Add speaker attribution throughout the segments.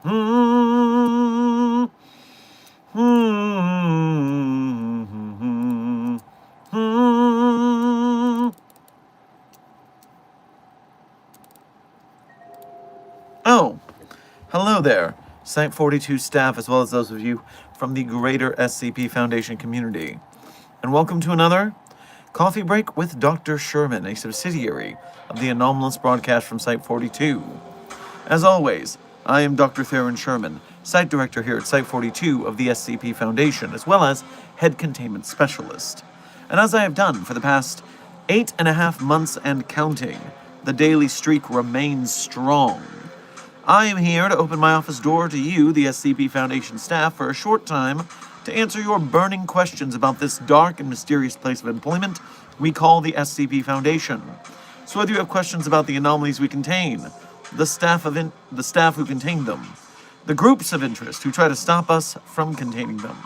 Speaker 1: Hmm. Hmm. Hmm. Oh, hello there, Site 42 staff, as well as those of you from the greater SCP Foundation community. And welcome to another Coffee Break with Dr. Sherman, a subsidiary of the anomalous broadcast from Site 42. As always, I am Dr. Theron Sherman, Site Director here at Site 42 of the SCP Foundation, as well as Head Containment Specialist. And as I have done for the past 8.5 months and counting, the daily streak remains strong. I am here to open my office door to you, the SCP Foundation staff, for a short time to answer your burning questions about this dark and mysterious place of employment we call the SCP Foundation. So whether you have questions about the anomalies we contain, the staff who contain them, the groups of interest who try to stop us from containing them,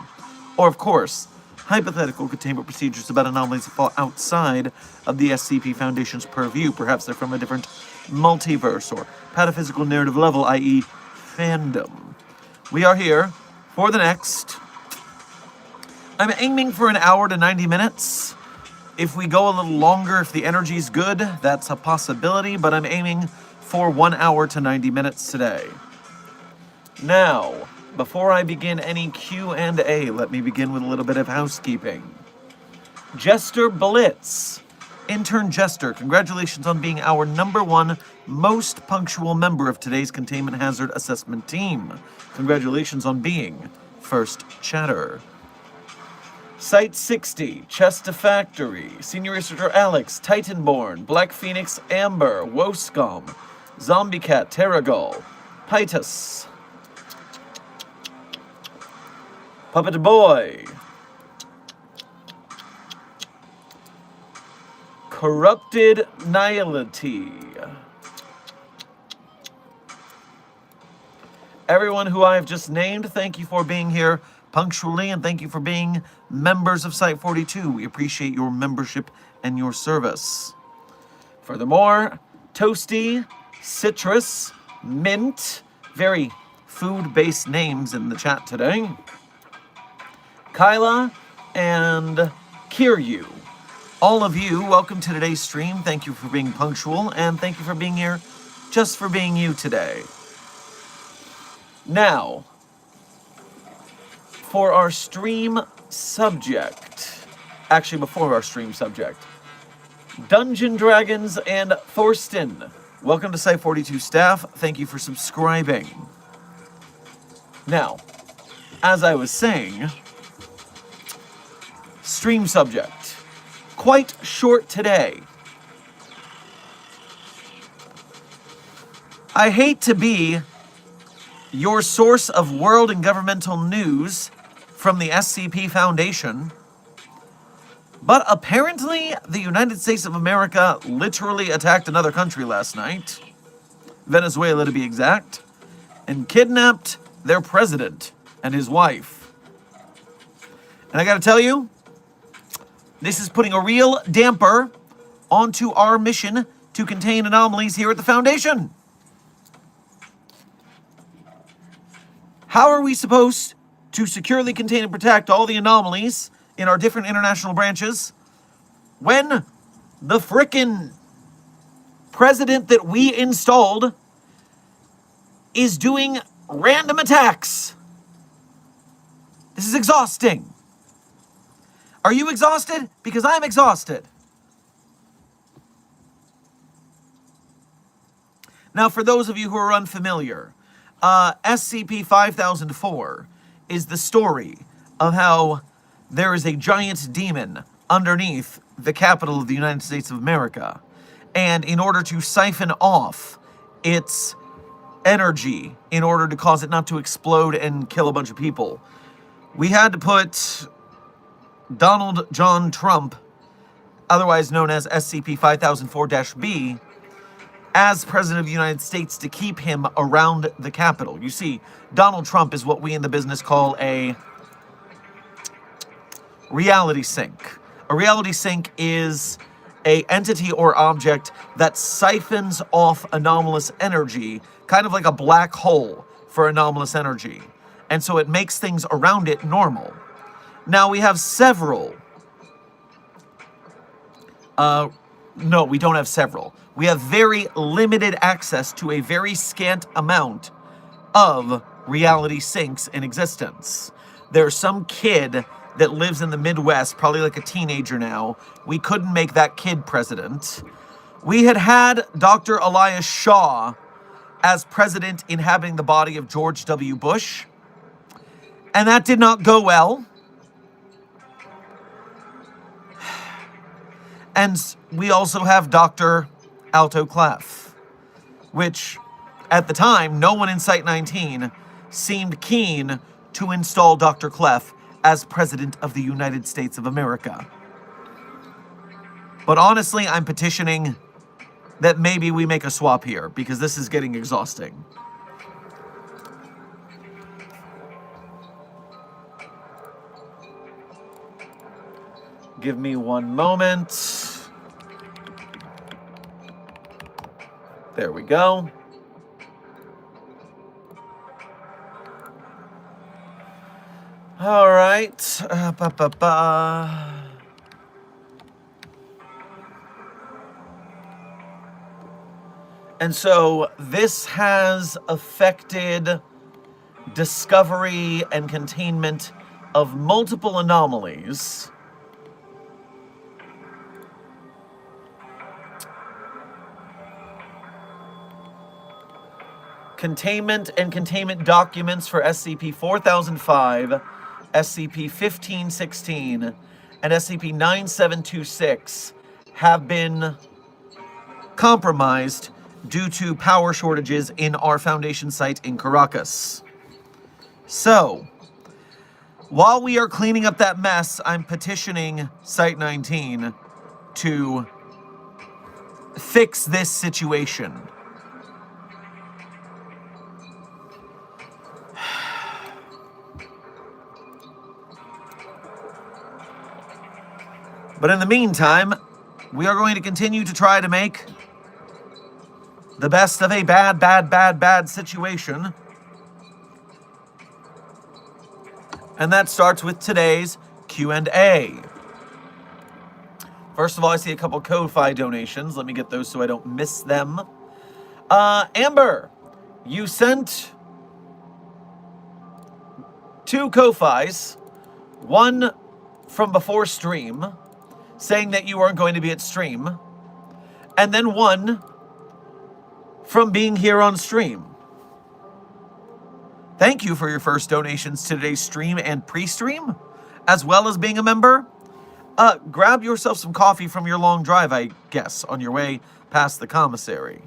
Speaker 1: or of course, hypothetical containment procedures about anomalies that fall outside of the SCP Foundation's purview, perhaps they're from a different multiverse or pataphysical narrative level, i.e. fandom. We are here for the next... I'm aiming for an hour to 90 minutes. If we go a little longer, if the energy's good, that's a possibility, but I'm aiming for 1 hour to 90 minutes today. Now, before I begin any Q&A, let me begin with a little bit of housekeeping. Jester Blitz. Intern Jester, congratulations on being our #1 most punctual member of today's Containment Hazard Assessment team. Congratulations on being first chatter. Site 60, Chesta Factory, Senior Researcher Alex, Titanborn, Black Phoenix Amber, Woscom, Zombie Cat Terragol, Pytus, Puppet Boy, Corrupted Nihility. Everyone who I have just named, thank you for being here punctually, and thank you for being members of Site 42. We appreciate your membership and your service. Furthermore, Toasty, Citrus, Mint, very food-based names in the chat today, Kyla, and Kiryu. All of you, welcome to today's stream. Thank you for being punctual, and thank you for being here just for being you today. Now, for our stream subject, actually before our stream subject, Dungeon Dragons and Thorsten. Welcome to Site 42 staff. Thank you for subscribing. Now, as I was saying, stream subject. Quite short today. I hate to be your source of world and governmental news from the SCP Foundation, but apparently the United States of America literally attacked another country last night, Venezuela to be exact, and kidnapped their president and his wife. And I gotta tell you, this is putting a real damper onto our mission to contain anomalies here at the Foundation. How are we supposed to securely contain and protect all the anomalies in our different international branches when the frickin' president that we installed is doing random attacks? This is exhausting. Are you exhausted? Because I'm exhausted. Now, for those of you who are unfamiliar, SCP-5004 is the story of how there is a giant demon underneath the capital of the United States of America. And in order to siphon off its energy, in order to cause it not to explode and kill a bunch of people, we had to put Donald John Trump, otherwise known as SCP-5004-B, as President of the United States to keep him around the Capitol. You see, Donald Trump is what we in the business call a reality sink. A reality sink is a entity or object that siphons off anomalous energy, kind of like a black hole, for anomalous energy. And so it makes things around it normal. Now we have several. No, we don't have several. We have very limited access to a very scant amount of reality sinks in existence. There's some kid that lives in the Midwest, probably like a teenager now. We couldn't make that kid president. We had Dr. Elias Shaw as president inhabiting the body of George W. Bush, and that did not go well. And we also have Dr. ALTO CLEF, which at the time, no one in Site 19 seemed keen to install Dr. CLEF as President of the United States of America. But honestly, I'm petitioning that maybe we make a swap here, because this is getting exhausting. Give me one moment. There we go. All right. And so this has affected discovery and containment of multiple anomalies. Containment and containment documents for SCP-4005, SCP-1516, and SCP-9726 have been compromised due to power shortages in our Foundation site in Caracas. So, while we are cleaning up that mess, I'm petitioning Site 19 to fix this situation. But in the meantime, we are going to continue to try to make the best of a bad situation. And that starts with today's Q&A. First of all, I see a couple Ko-Fi donations. Let me get those so I don't miss them. Amber, you sent 2 Ko-Fis, one from before stream, saying that you weren't going to be at stream, and then one from being here on stream. Thank you for your first donations to today's stream and pre-stream, as well as being a member. Grab yourself some coffee from your long drive, I guess, on your way past the commissary.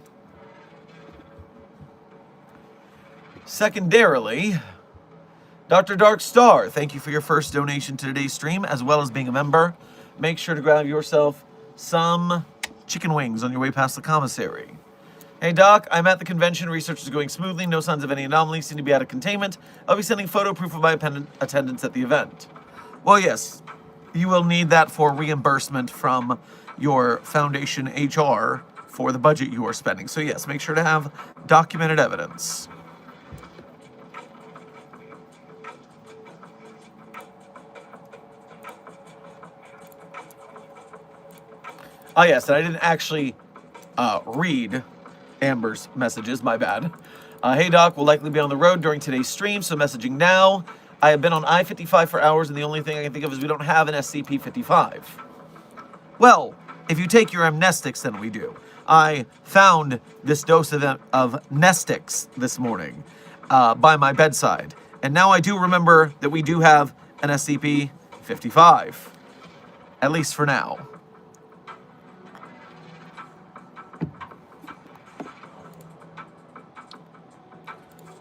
Speaker 1: Secondarily, Dr. Darkstar, thank you for your first donation to today's stream, as well as being a member. Make sure to grab yourself some chicken wings on your way past the commissary. Hey Doc, I'm at the convention. Research is going smoothly. No signs of any anomalies seem to be out of containment. I'll be sending photo proof of my attendance at the event. Well, yes, you will need that for reimbursement from your Foundation HR for the budget you are spending. So yes, make sure to have documented evidence. Oh yes, and I didn't actually read Amber's messages, my bad. Hey Doc, we'll likely be on the road during today's stream, so messaging now. I have been on I-55 for hours, and the only thing I can think of is we don't have an SCP-55. Well, if you take your amnestics, then we do. I found this dose of Nestix this morning by my bedside, and now I do remember that we do have an SCP-55, at least for now.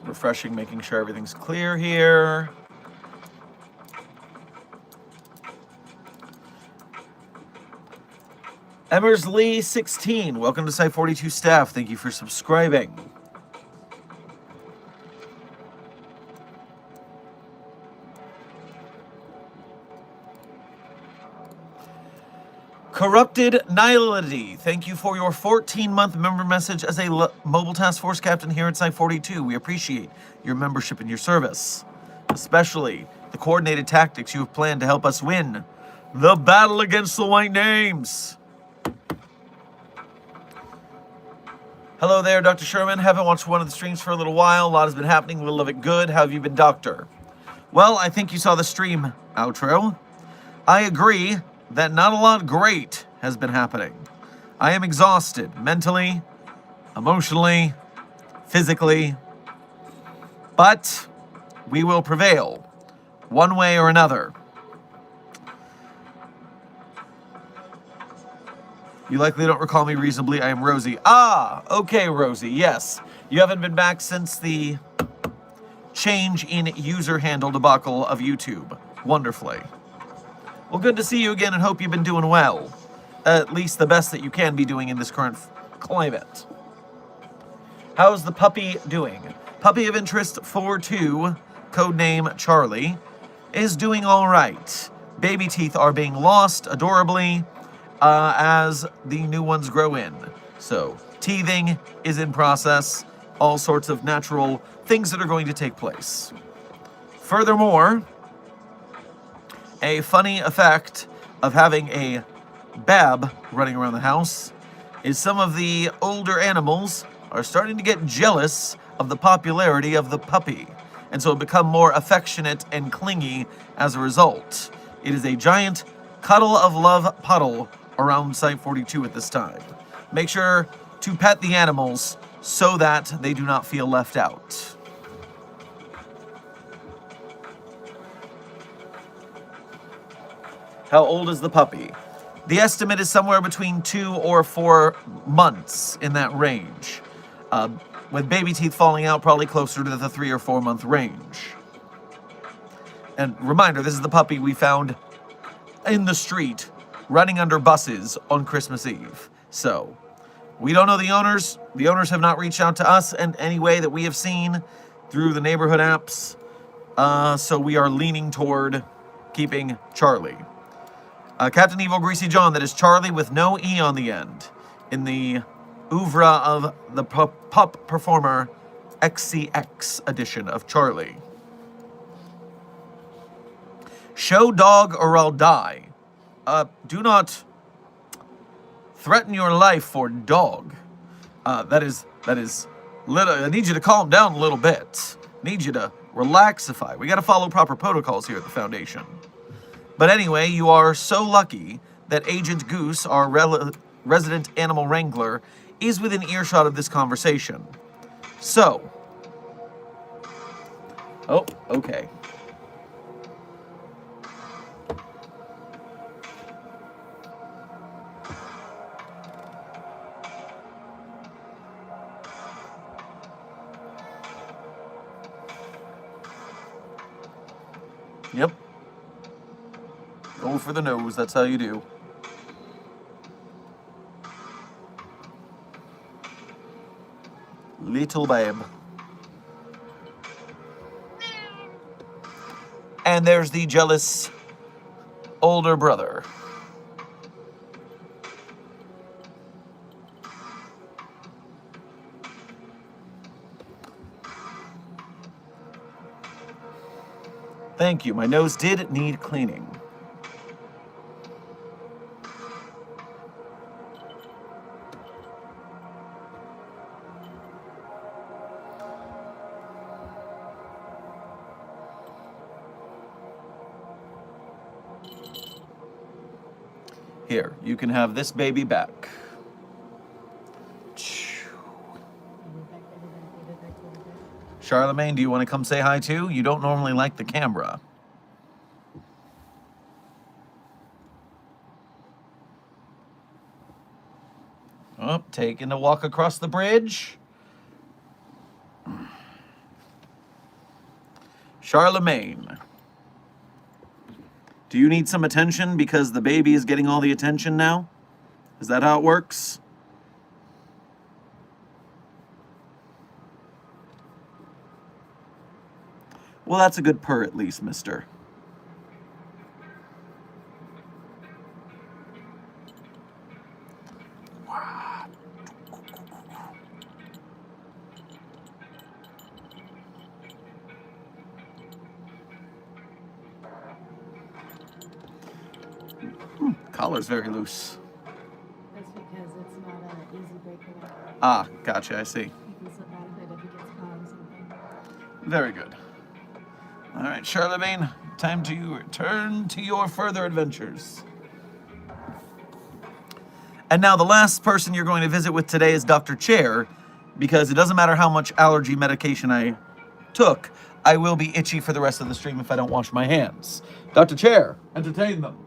Speaker 1: Refreshing, making sure everything's clear here. Emersley 16, welcome to Site 42 staff. Thank you for subscribing. Corrupted Nihility, thank you for your 14-month member message as a mobile task force captain here at Site 42. We appreciate your membership and your service, especially the coordinated tactics you have planned to help us win the battle against the White Names. Hello there, Dr. Sherman. Haven't watched one of the streams for a little while. A lot has been happening, a little of it good. How have you been, Doctor? Well, I think you saw the stream outro. I agree that not a lot great has been happening. I am exhausted mentally, emotionally, physically, but we will prevail one way or another. You likely don't recall me reasonably. I am Rosie. Ah, okay, Rosie, yes. You haven't been back since the change in user handle debacle of YouTube. Wonderfully. Well, good to see you again and hope you've been doing well. At least the best that you can be doing in this current climate. How's the puppy doing? Puppy of Interest 4-2, codename Charlie, is doing all right. Baby teeth are being lost adorably as the new ones grow in. So, teething is in process. All sorts of natural things that are going to take place. Furthermore, a funny effect of having a bab running around the house is some of the older animals are starting to get jealous of the popularity of the puppy, and so become more affectionate and clingy as a result. It is a giant cuddle of love puddle around Site 42 at this time. Make sure to pet the animals so that they do not feel left out. How old is the puppy? The estimate is somewhere between 2 or 4 months, in that range. With baby teeth falling out, probably closer to the 3 or 4 month range. And reminder, this is the puppy we found in the street, running under buses on Christmas Eve. So, we don't know the owners. The owners have not reached out to us in any way that we have seen through the neighborhood apps. So we are leaning toward keeping Charlie. Captain Evil Greasy John, that is Charlie with no E on the end, in the oeuvre of the pup performer XCX edition of Charlie. Show dog or I'll die. Do not threaten your life for dog. That is little. I need you to calm down a little bit. Need you to relaxify. We got to follow proper protocols here at the Foundation. But anyway, you are so lucky that Agent Goose, our resident animal wrangler, is within earshot of this conversation. So. Oh, okay. Yep. Go for the nose, that's how you do. Little babe. And there's the jealous older brother. Thank you. My nose did need cleaning. Here, you can have this baby back. Charlemagne, do you want to come say hi too? You don't normally like the camera. Oh, taking a walk across the bridge. Charlemagne. Do you need some attention because the baby is getting all the attention now? Is that how it works? Well, that's a good purr at least, mister. collar's very loose.
Speaker 2: That's because it's not an easy breakaway.
Speaker 1: Ah, gotcha, I see.
Speaker 2: You can slip out of it if it gets caught or something.
Speaker 1: Very good. All right, Charlemagne, time to return to your further adventures. And now the last person you're going to visit with today is Dr. Chair, because it doesn't matter how much allergy medication I took, I will be itchy for the rest of the stream if I don't wash my hands. Dr. Chair, entertain them.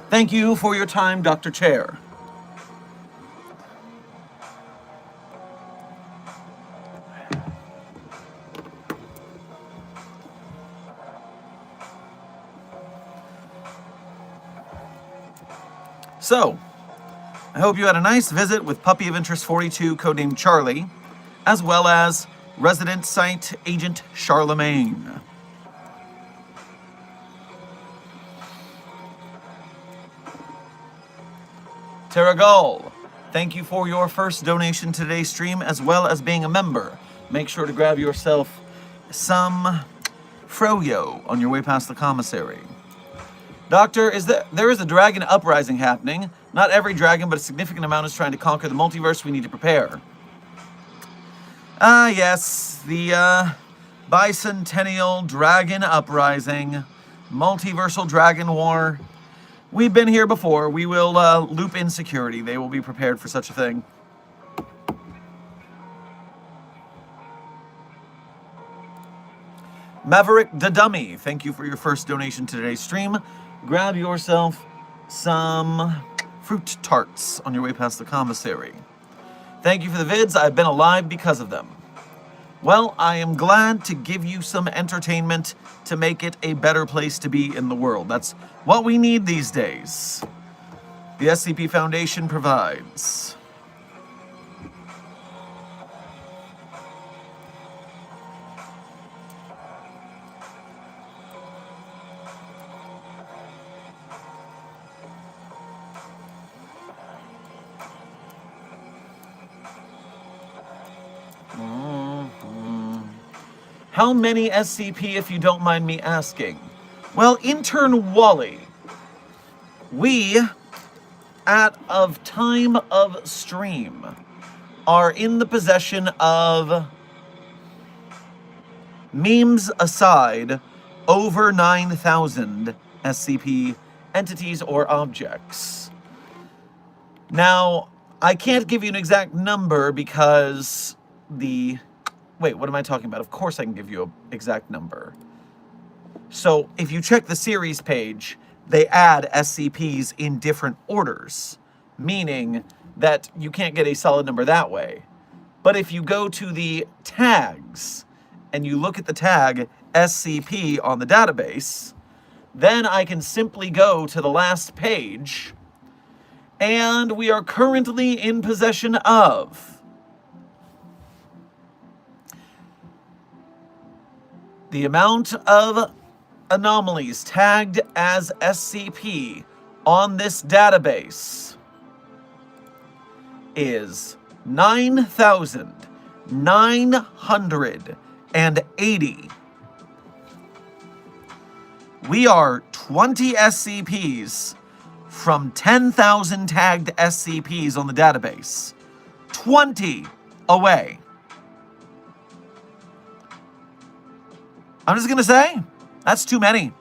Speaker 1: Thank you for your time, Dr. Chair. So, I hope you had a nice visit with Puppy of Interest 42, codenamed Charlie, as well as resident site agent Charlemagne. Terragal, thank you for your first donation to today's stream, as well as being a member. Make sure to grab yourself some froyo on your way past the commissary. Doctor, there is a dragon uprising happening. Not every dragon, but a significant amount is trying to conquer the multiverse. We need to prepare. Ah, yes, the bicentennial dragon uprising, multiversal dragon war. We've been here before. We will loop in security. They will be prepared for such a thing. Maverick the Dummy, thank you for your first donation to today's stream. Grab yourself some fruit tarts on your way past the commissary. Thank you for the vids. I've been alive because of them. Well, I am glad to give you some entertainment to make it a better place to be in the world. That's what we need these days. The SCP Foundation provides. How many SCP, if you don't mind me asking? Well, intern Wally, we, of time of stream, are in the possession of, memes aside, over 9,000 SCP entities or objects. Now, I can't give you an exact number because wait, what am I talking about? Of course I can give you an exact number. So if you check the series page, they add SCPs in different orders, meaning that you can't get a solid number that way. But if you go to the tags and you look at the tag SCP on the database, then I can simply go to the last page, and we are currently in possession of the amount of anomalies tagged as SCP on this database is 9,980. We are 20 SCPs from 10,000 tagged SCPs on the database. 20 away. I'm just going to say, that's too many.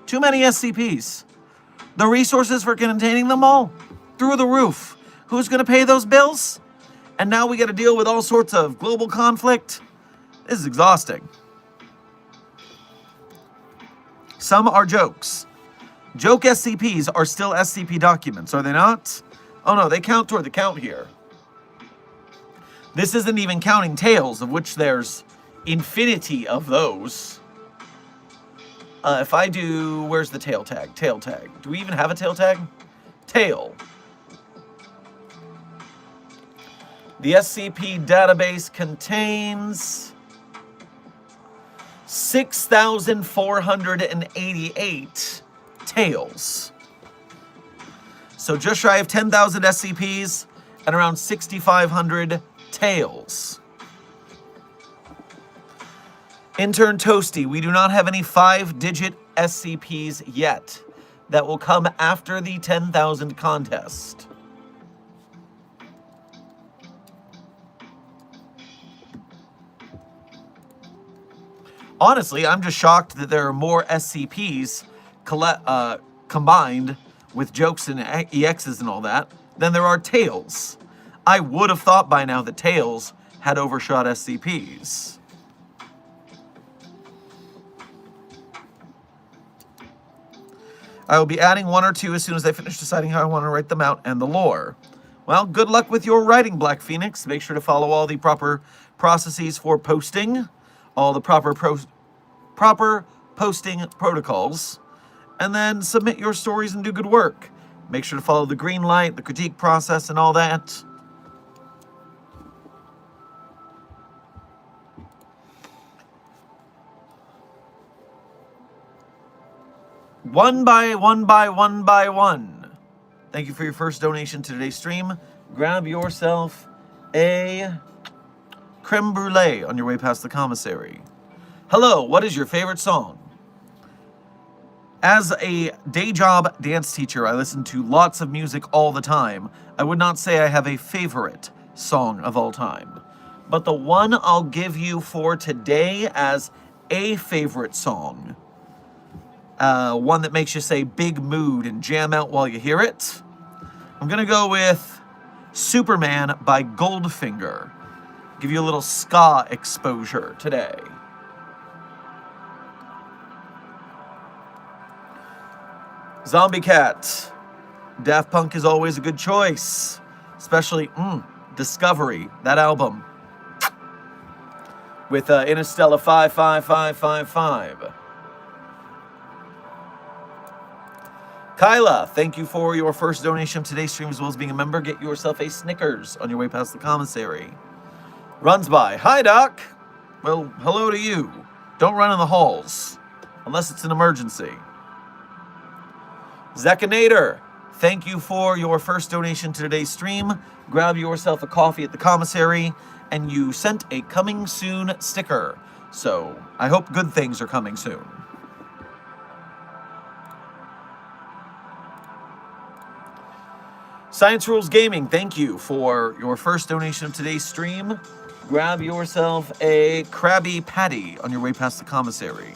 Speaker 1: Too many SCPs. The resources for containing them all, through the roof. Who's going to pay those bills? And now we got to deal with all sorts of global conflict. This is exhausting. Some are jokes. Joke SCPs are still SCP documents, are they not? Oh no, they count toward the count here. This isn't even counting tails, of which there's infinity of those. If I do, where's the tail tag? Tail tag. Do we even have a tail tag? Tail. The SCP database contains 6,488 tails. So just shy of 10,000 SCPs and around 6,500 tails. Intern Toasty, we do not have any 5-digit SCPs yet. That will come after the 10,000 contest. Honestly, I'm just shocked that there are more SCPs combined with jokes and EXs and all that than there are tails. I would have thought by now that tails had overshot SCPs. I will be adding 1 or 2 as soon as I finish deciding how I want to write them out and the lore. Well, good luck with your writing, Black Phoenix. Make sure to follow all the proper processes for posting, all the proper posting protocols, and then submit your stories and do good work. Make sure to follow the green light, the critique process, and all that. One by one. Thank you for your first donation to today's stream. Grab yourself a creme brulee on your way past the commissary. Hello, what is your favorite song? As a day job dance teacher, I listen to lots of music all the time. I would not say I have a favorite song of all time. But the one I'll give you for today as a favorite song, one that makes you say big mood and jam out while you hear it, I'm going to go with Superman by Goldfinger. Give you a little ska exposure today. Zombie Cat. Daft Punk is always a good choice. Especially, Discovery, that album. With Interstellar 55555. Kyla, thank you for your first donation of today's stream as well as being a member. Get yourself a Snickers on your way past the commissary. Runs by. Hi, Doc. Well, hello to you. Don't run in the halls. Unless it's an emergency. Zekinator, thank you for your first donation to today's stream. Grab yourself a coffee at the commissary, and you sent a coming soon sticker. So, I hope good things are coming soon. Science Rules Gaming, thank you for your first donation of today's stream. Grab yourself a Krabby Patty on your way past the commissary.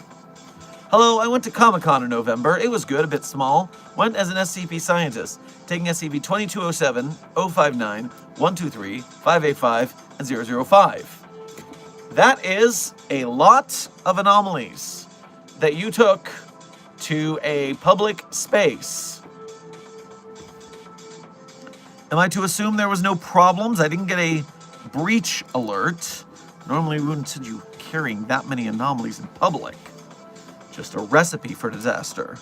Speaker 1: Hello, I went to Comic-Con in November. It was good, a bit small. Went as an SCP scientist, taking SCP-2207, 059, 123, 585, and 005. That is a lot of anomalies that you took to a public space. Am I to assume there was no problems? I didn't get a breach alert. Normally we wouldn't send you carrying that many anomalies in public. Just a recipe for disaster.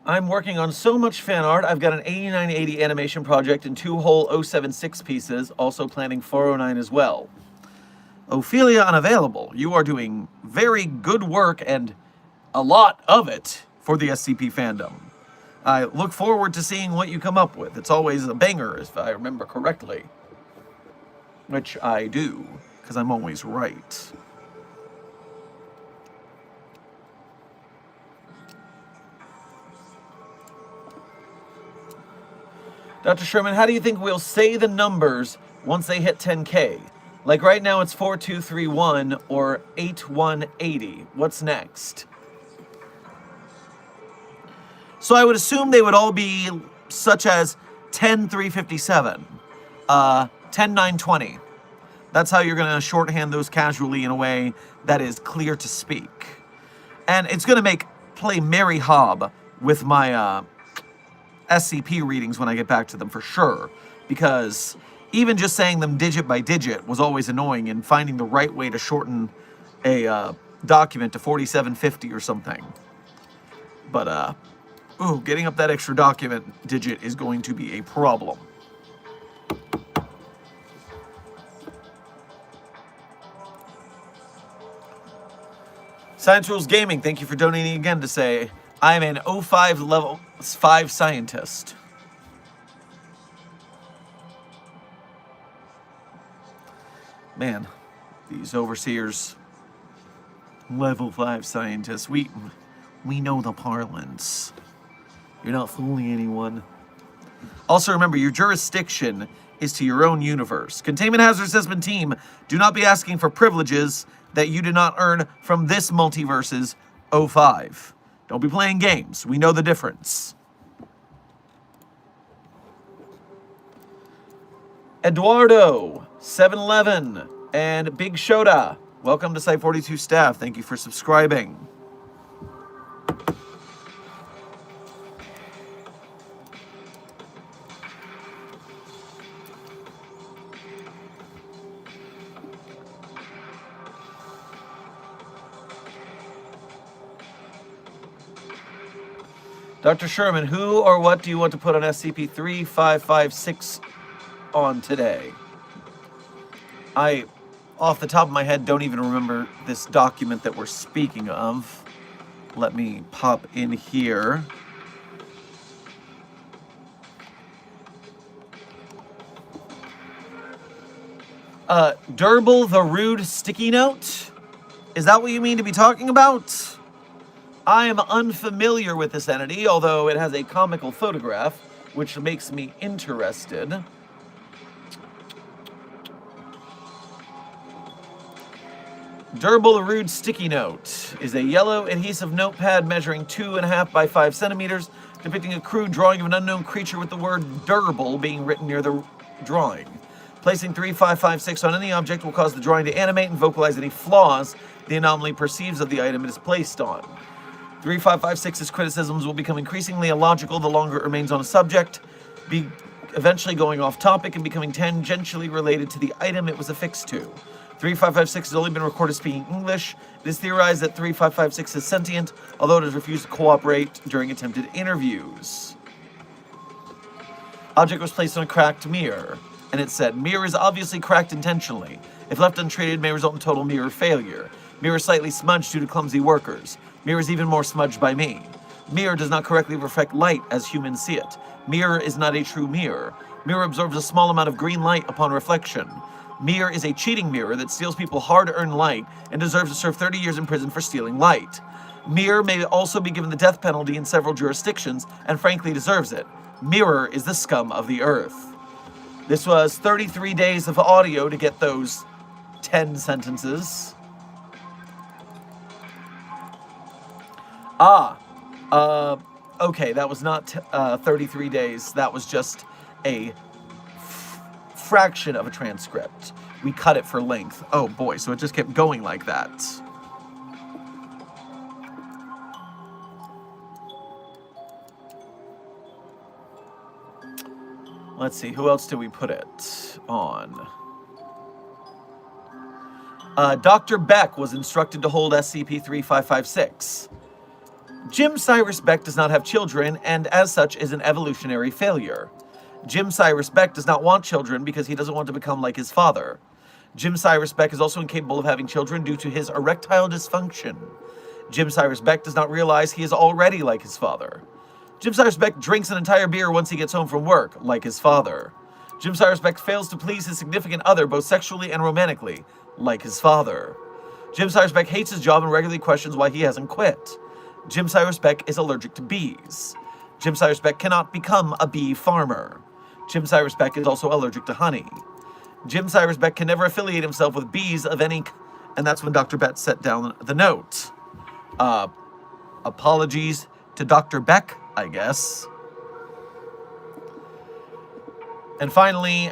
Speaker 1: I'm working on so much fan art. I've got an 8980 animation project and 2 whole 076 pieces, also planning 409 as well. Ophelia Unavailable, you are doing very good work and a lot of it for the SCP fandom. I look forward to seeing what you come up with. It's always a banger, if I remember correctly. Which I do, because I'm always right. Dr. Sherman, how do you think we'll say the numbers once they hit 10K? Like right now it's 4231 or 8180. What's next? So I would assume they would all be such as 10357, 10920. That's how you're going to shorthand those casually in a way that is clear to speak. And it's going to play Mary Hobb with my SCP readings when I get back to them for sure. Because even just saying them digit by digit was always annoying, and finding the right way to shorten a document to 4750 or something. But, getting up that extra document digit is going to be a problem. Science Rules Gaming, thank you for donating again to say, I'm an 05 level 5 scientist. Man, these overseers, level 5 scientists, we know the parlance. You're not fooling anyone. Also remember, your jurisdiction is to your own universe. Containment Hazard Assessment Team, do not be asking for privileges that you did not earn from this multiverse's 05. Don't be playing games. We know the difference. Eduardo, 711, and Big Shota, welcome to Site 42 staff. Thank you for subscribing. Dr. Sherman, who or what do you want to put on SCP-3556 on today? I, off the top of my head, don't even remember this document that we're speaking of. Let me pop in here. Durble the Rude Sticky Note? Is that what you mean to be talking about? I am unfamiliar with this entity, although it has a comical photograph, which makes me interested. Durable Rude Sticky Note is a yellow adhesive notepad measuring 2.5 by 5 centimeters, depicting a crude drawing of an unknown creature with the word durable being written near the drawing. Placing 3556 on any object will cause the drawing to animate and vocalize any flaws the anomaly perceives of the item it is placed on. 3556's criticisms will become increasingly illogical the longer it remains on a subject, eventually going off topic and becoming tangentially related to the item it was affixed to. 3556 has only been recorded speaking English. It is theorized that 3556 is sentient, although it has refused to cooperate during attempted interviews. Object was placed on a cracked mirror, and it said, mirror is obviously cracked intentionally. If left untreated, may result in total mirror failure. Mirror slightly smudged due to clumsy workers. Mirror is even more smudged by me. Mirror does not correctly reflect light as humans see it. Mirror is not a true mirror. Mirror absorbs a small amount of green light upon reflection. Mirror is a cheating mirror that steals people hard-earned light and deserves to serve 30 years in prison for stealing light. Mirror may also be given the death penalty in several jurisdictions, and frankly deserves it. Mirror is the scum of the earth. This was 33 days of audio to get those 10 sentences. Okay, that was not 33 days. That was just a fraction of a transcript. We cut it for length. Oh boy, so it just kept going like that. Let's see, who else did we put it on? Dr. Beck was instructed to hold SCP-3556. Jim Cyrus Beck does not have children, and as such is an evolutionary failure. Jim Cyrus Beck does not want children because he doesn't want to become like his father. Jim Cyrus Beck is also incapable of having children due to his erectile dysfunction. Jim Cyrus Beck does not realize he is already like his father. Jim Cyrus Beck drinks an entire beer once he gets home from work, like his father. Jim Cyrus Beck fails to please his significant other both sexually and romantically, like his father. Jim Cyrus Beck hates his job and regularly questions why he hasn't quit. Jim Cyrus Beck is allergic to bees. Jim Cyrus Beck cannot become a bee farmer. Jim Cyrus Beck is also allergic to honey. Jim Cyrus Beck can never affiliate himself with bees of any... And that's when Dr. Beck set down the note. Apologies to Dr. Beck, I guess. And finally,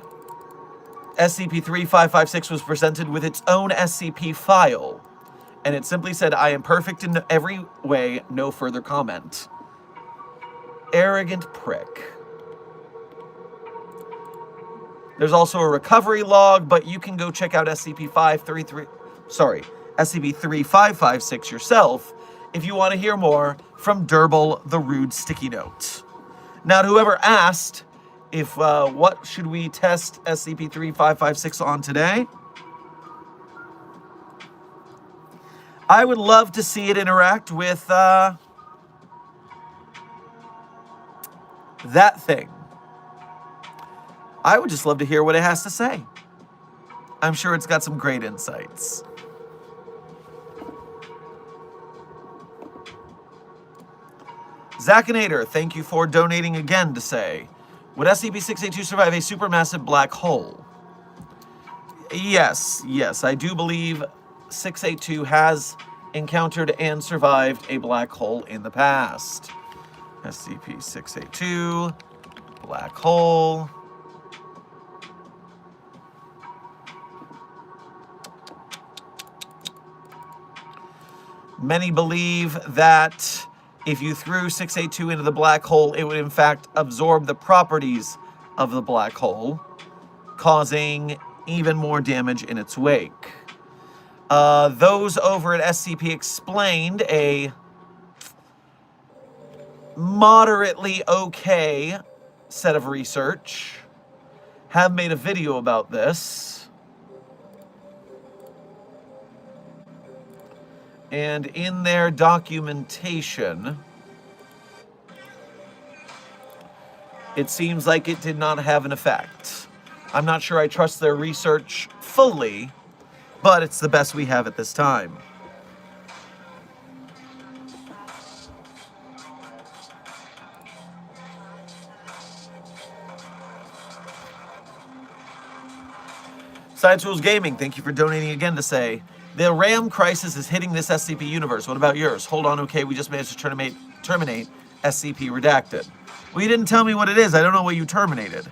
Speaker 1: SCP-3556 was presented with its own SCP file. And it simply said, I am perfect in every way, no further comment. Arrogant prick. There's also a recovery log, but you can go check out SCP-3556 yourself if you want to hear more from Durble the Rude Sticky Note. Now, to whoever asked if what should we test SCP-3556 on today, I would love to see it interact with that thing. I would just love to hear what it has to say. I'm sure it's got some great insights. Zakinator, thank you for donating again to say, would SCP-682 survive a supermassive black hole? Yes, I do believe 682 has encountered and survived a black hole in the past. SCP-682, black hole. Many believe that if you threw 682 into the black hole, it would in fact absorb the properties of the black hole, causing even more damage in its wake. Those over at SCP Explained, a moderately okay set of research, have made a video about this. And in their documentation, it seems like it did not have an effect. I'm not sure I trust their research fully, but it's the best we have at this time. Science Rules Gaming, thank you for donating again to say, the RAM crisis is hitting this SCP universe. What about yours? Hold on, okay, we just managed to terminate SCP Redacted. Well, you didn't tell me what it is. I don't know what you terminated.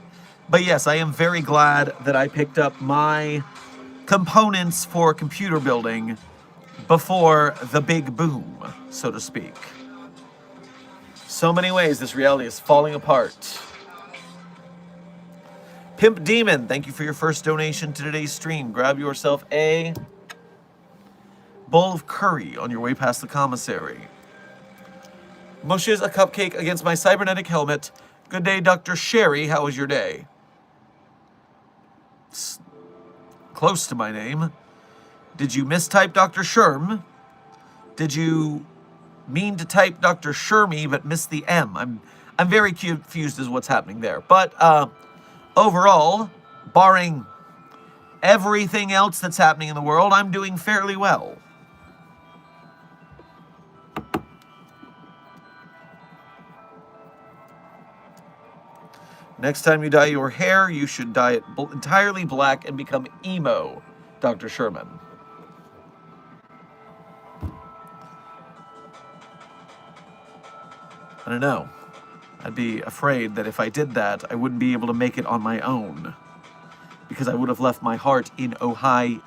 Speaker 1: But yes, I am very glad that I picked up my components for computer building before the big boom, so to speak. So many ways this reality is falling apart. Pimp Demon, thank you for your first donation to today's stream. Grab yourself a bowl of curry on your way past the commissary. Mushes a cupcake against my cybernetic helmet. Good day, Dr. Sherry. How was your day? It's close to my name. Did you mistype Dr. Sherm? Did you mean to type Dr. Shermy but miss the M? I'm very confused as what's happening there. But overall, barring everything else that's happening in the world, I'm doing fairly well. Next time you dye your hair, you should dye it entirely black and become emo, Dr. Sherman. I don't know. I'd be afraid that if I did that, I wouldn't be able to make it on my own, because I would have left my heart in Ohio.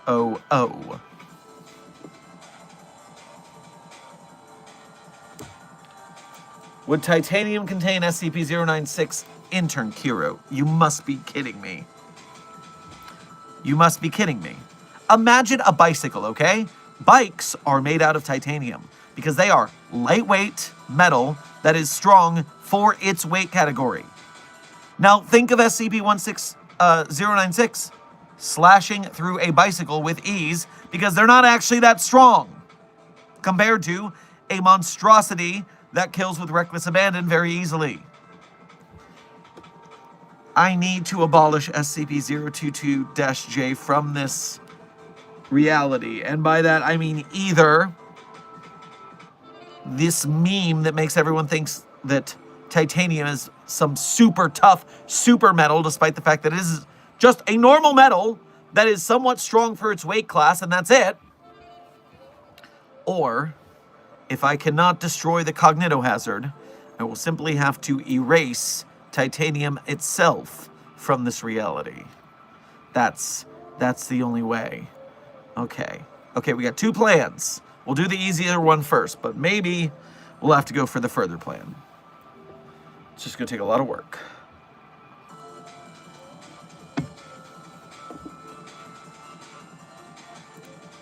Speaker 1: Would titanium contain SCP-096? Intern Kiro, you must be kidding me. You must be kidding me. Imagine a bicycle, okay? Bikes are made out of titanium because they are lightweight metal that is strong for its weight category. Now think of SCP-096 slashing through a bicycle with ease because they're not actually that strong compared to a monstrosity that kills with reckless abandon very easily. I need to abolish SCP-022-J from this reality. And by that, I mean either this meme that makes everyone think that titanium is some super tough super metal, despite the fact that it is just a normal metal that is somewhat strong for its weight class, and that's it. Or, if I cannot destroy the cognitohazard, I will simply have to erase titanium itself from this reality. That's the only way. Okay, we got 2 plans. We'll do the easier one first, but maybe we'll have to go for the further plan. It's just gonna take a lot of work.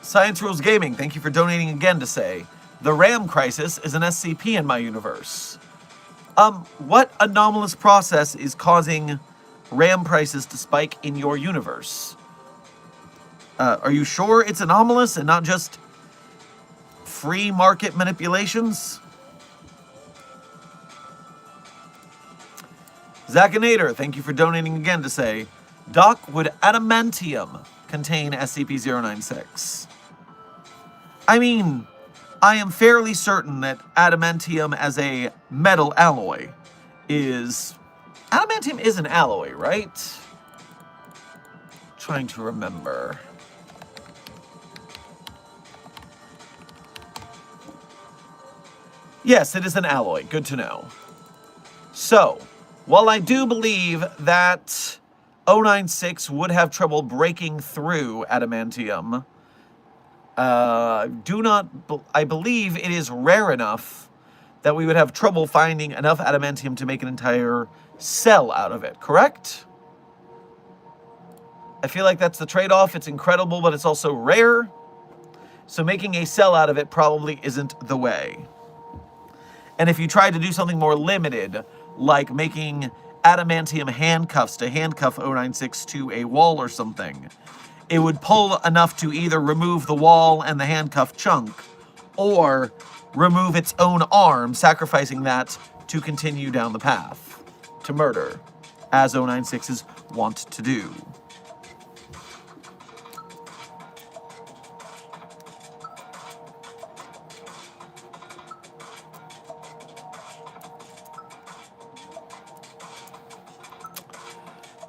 Speaker 1: Science Rules Gaming, thank you for donating again to say, the RAM crisis is an SCP in my universe. What anomalous process is causing RAM prices to spike in your universe? Are you sure it's anomalous and not just free market manipulations? Zakinator, thank you for donating again to say, Doc, would adamantium contain SCP-096? I mean, I am fairly certain that adamantium as a metal alloy is... Adamantium is an alloy, right? Trying to remember. Yes, it is an alloy. Good to know. So, while I do believe that 096 would have trouble breaking through adamantium, I believe it is rare enough that we would have trouble finding enough adamantium to make an entire cell out of it, correct? I feel like that's the trade-off. It's incredible, but it's also rare. So making a cell out of it probably isn't the way. And if you try to do something more limited, like making adamantium handcuffs to handcuff 096 to a wall or something, it would pull enough to either remove the wall and the handcuff chunk, or remove its own arm, sacrificing that to continue down the path to murder, as 096s want to do.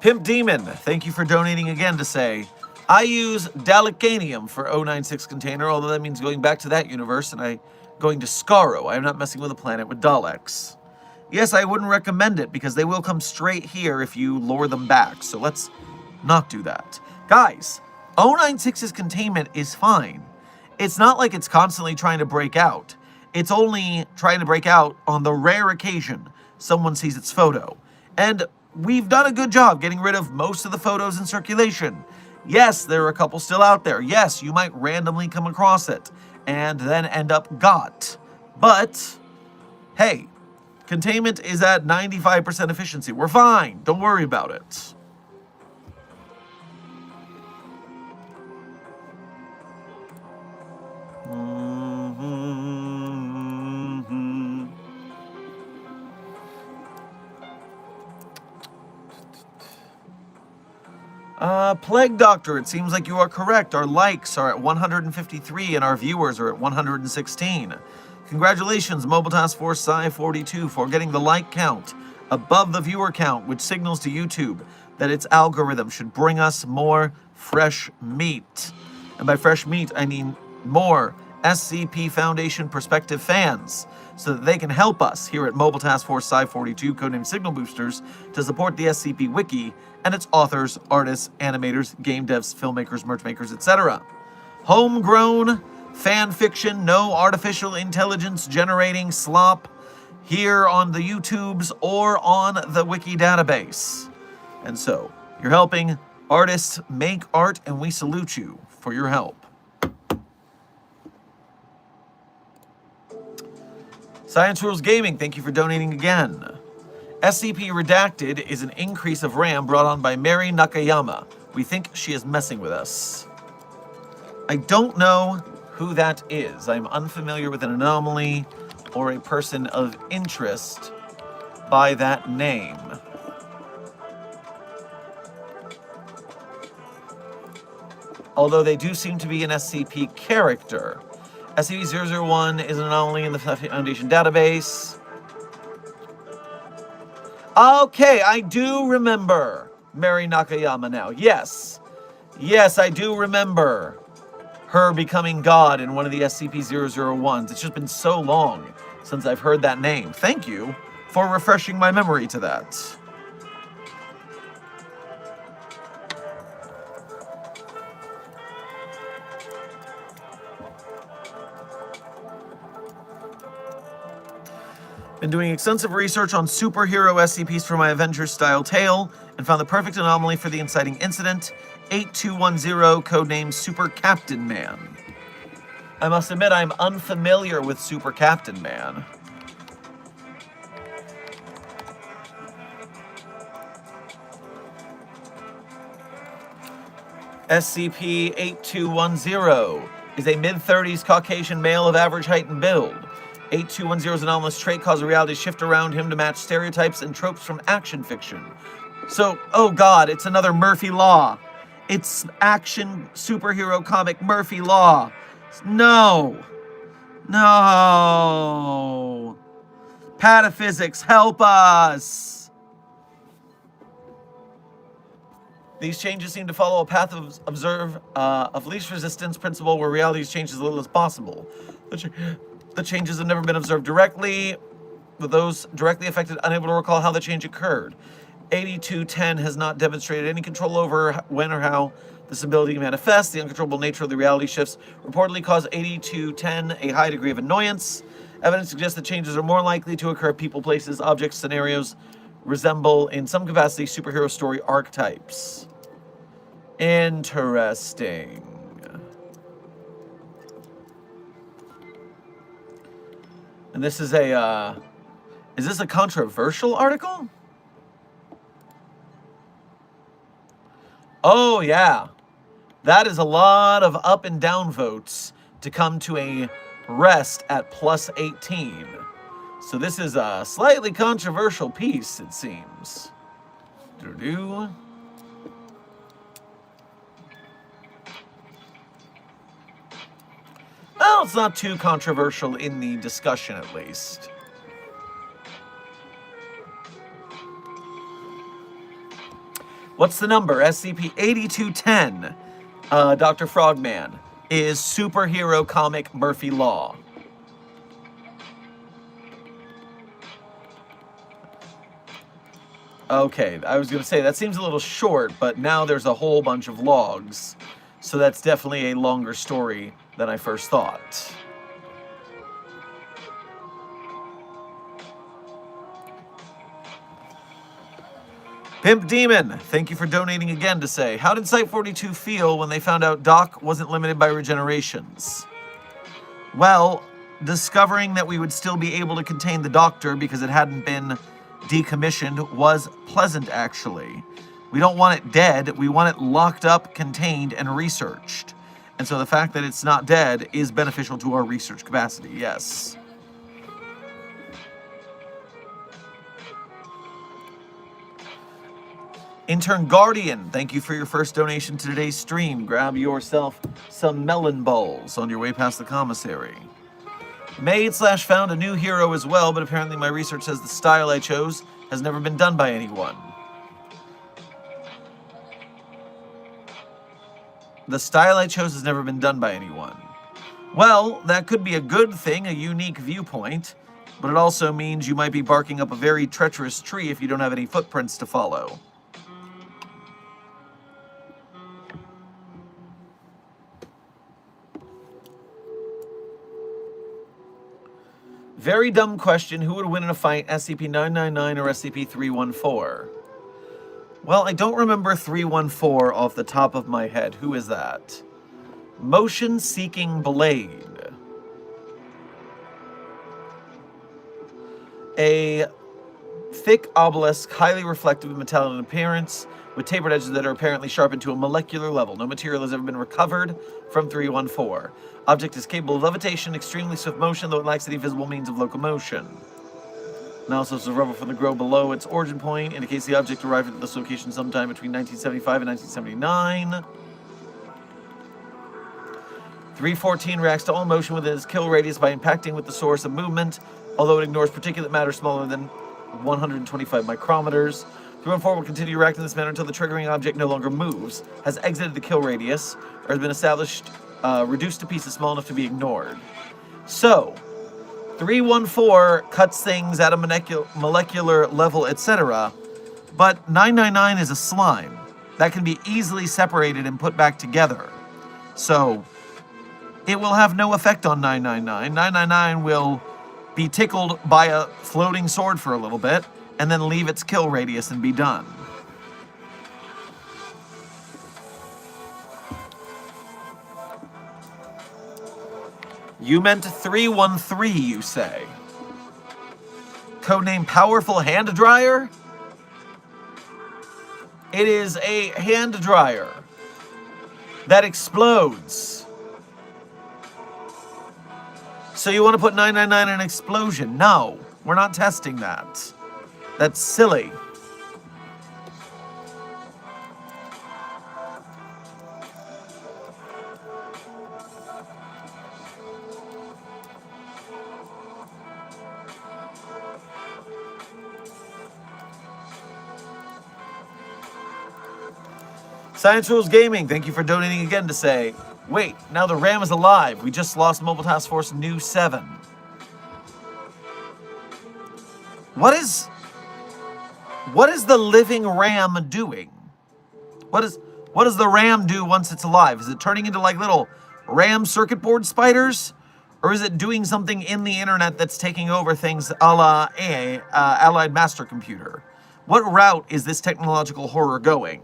Speaker 1: Pimp Demon, thank you for donating again to say, I use Dalicanium for 096 container, although that means going back to that universe and going to Skaro. I am not messing with a planet with Daleks. Yes, I wouldn't recommend it because they will come straight here if you lure them back, so let's not do that. Guys, 096's containment is fine. It's not like it's constantly trying to break out. It's only trying to break out on the rare occasion someone sees its photo. And we've done a good job getting rid of most of the photos in circulation. Yes, there are a couple still out there. Yes, you might randomly come across it and then end up got. But, hey, containment is at 95% efficiency. We're fine. Don't worry about it. Plague Doctor, it seems like you are correct. Our likes are at 153 and our viewers are at 116. Congratulations, Mobile Task Force Psi-42, for getting the like count above the viewer count, which signals to YouTube that its algorithm should bring us more fresh meat. And by fresh meat, I mean more SCP Foundation Perspective fans, so that they can help us here at Mobile Task Force Psi-42, codenamed Signal Boosters, to support the SCP Wiki and its authors, artists, animators, game devs, filmmakers, merch makers, etc. Homegrown fan fiction, no artificial intelligence generating slop here on the YouTubes or on the Wiki database. And so, you're helping artists make art, and we salute you for your help. Science Rules Gaming, thank you for donating again. SCP Redacted is an increase of RAM brought on by Mary Nakayama. We think she is messing with us. I don't know who that is. I'm unfamiliar with an anomaly or a person of interest by that name. Although they do seem to be an SCP character. SCP-001 is an anomaly in the Foundation database. Okay, I do remember Mary Nakayama now. Yes. Yes, I do remember her becoming God in one of the SCP-001s. It's just been so long since I've heard that name. Thank you for refreshing my memory to that. Been doing extensive research on superhero SCPs for my Avengers-style tale and found the perfect anomaly for the inciting incident, 8210, codenamed Super Captain Man. I must admit I'm unfamiliar with Super Captain Man. SCP-8210 is a mid-30s Caucasian male of average height and build. 8210's anomalous trait causes reality to shift around him to match stereotypes and tropes from action fiction. So, oh god, it's another Murphy Law. It's action superhero comic Murphy Law. No. No. Pataphysics, help us. These changes seem to follow a path of least resistance principle where reality is changed as little as possible. The changes have never been observed directly, with those directly affected unable to recall how the change occurred. 8210 has not demonstrated any control over when or how this ability manifests. The uncontrollable nature of the reality shifts reportedly cause 8210 a high degree of annoyance. Evidence suggests that changes are more likely to occur if people, places, objects, scenarios resemble in some capacity superhero story archetypes. Interesting. And this is a, is this a controversial article? Oh, yeah. That is a lot of up and down votes to come to a rest at plus 18. So this is a slightly controversial piece, it seems. Well, it's not too controversial in the discussion, at least. What's the number? SCP-8210, Dr. Frogman, is superhero comic Murphy Law. Okay, I was going to say, that seems a little short, but now there's a whole bunch of logs. So that's definitely a longer story than I first thought. Pimp Demon, thank you for donating again to say, how did Site-42 feel when they found out Doc wasn't limited by regenerations? Well, discovering that we would still be able to contain the Doctor because it hadn't been decommissioned was pleasant, actually. We don't want it dead, we want it locked up, contained, and researched. And so the fact that it's not dead is beneficial to our research capacity, yes. Intern Guardian, thank you for your first donation to today's stream. Grab yourself some melon balls on your way past the commissary. Made/found a new hero as well, but apparently my research says the style I chose has never been done by anyone. The style I chose has never been done by anyone. Well, that could be a good thing, a unique viewpoint, but it also means you might be barking up a very treacherous tree if you don't have any footprints to follow. Very dumb question, who would win in a fight, SCP-999 or SCP-314? Well, I don't remember 314 off the top of my head. Who is that? Motion-seeking blade. A thick obelisk, highly reflective and metallic in appearance, with tapered edges that are apparently sharpened to a molecular level. No material has ever been recovered from 314. Object is capable of levitation, extremely swift motion, though it lacks any visible means of locomotion. Analysis of rubble from the grove below its origin point indicates the object arrived at this location sometime between 1975 and 1979. 314 reacts to all motion within its kill radius by impacting with the source of movement, although it ignores particulate matter smaller than 125 micrometers. 314 will continue to react in this manner until the triggering object no longer moves, has exited the kill radius, or has been established, reduced to pieces small enough to be ignored. So, 314 cuts things at a molecular level, etc., but 999 is a slime that can be easily separated and put back together. So, it will have no effect on 999. 999 will be tickled by a floating sword for a little bit, and then leave its kill radius and be done. You meant 313, you say? Codename Powerful Hand Dryer? It is a hand dryer that explodes. So you want to put 999 in an explosion? No, we're not testing that. That's silly. Science Rules Gaming, thank you for donating again to say, wait, now the RAM is alive. We just lost Mobile Task Force New 7. What is the living RAM doing? What does the RAM do once it's alive? Is it turning into like little RAM circuit board spiders? Or is it doing something in the internet that's taking over things a la Allied Master Computer? What route is this technological horror going?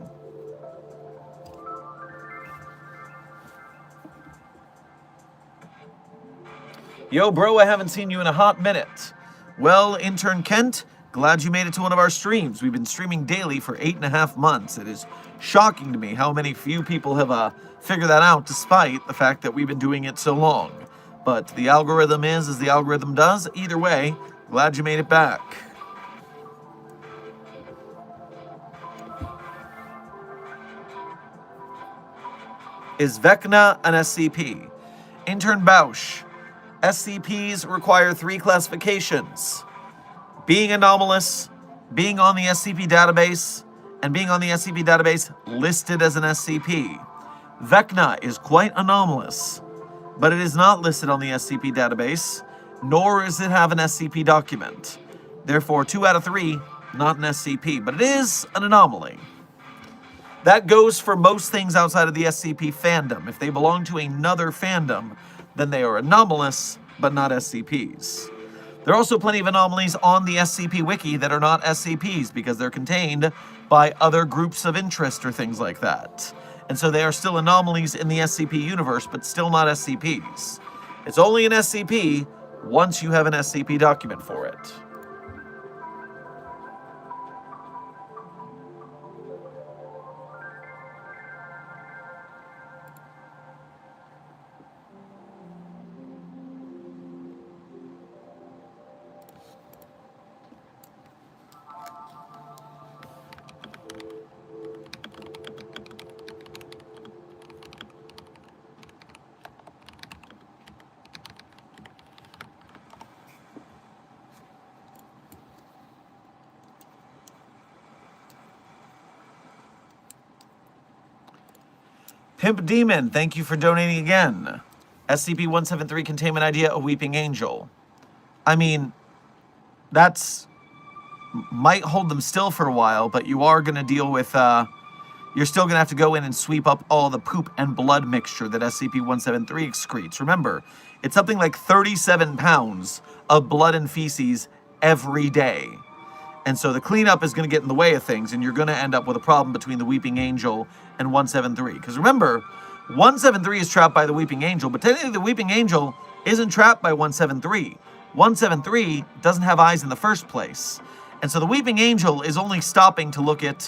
Speaker 1: Yo, bro, I haven't seen you in a hot minute. Well, intern Kent, glad you made it to one of our streams. We've been streaming daily for 8.5 months. It is shocking to me how many few people have figured that out, despite the fact that we've been doing it so long. But the algorithm is as the algorithm does. Either way, glad you made it back. Is Vecna an SCP? Intern Bausch. SCPs require 3 classifications: being anomalous, being on the SCP database, and being on the SCP database listed as an SCP. Vecna is quite anomalous, but it is not listed on the SCP database, nor does it have an SCP document. Therefore, 2 out of 3, not an SCP, but it is an anomaly. That goes for most things outside of the SCP fandom. If they belong to another fandom, then they are anomalous, but not SCPs. There are also plenty of anomalies on the SCP Wiki that are not SCPs because they're contained by other groups of interest or things like that. And so they are still anomalies in the SCP universe, but still not SCPs. It's only an SCP once you have an SCP document for it. Pimp Demon, thank you for donating again. SCP-173 containment idea, a weeping angel. I mean, that's... might hold them still for a while, but you are going to deal with... you're still going to have to go in and sweep up all the poop and blood mixture that SCP-173 excretes. Remember, it's something like 37 pounds of blood and feces every day. And so the cleanup is going to get in the way of things, and you're going to end up with a problem between the Weeping Angel and 173. Because remember, 173 is trapped by the Weeping Angel, but technically the Weeping Angel isn't trapped by 173. 173 doesn't have eyes in the first place. And so the Weeping Angel is only stopping to look at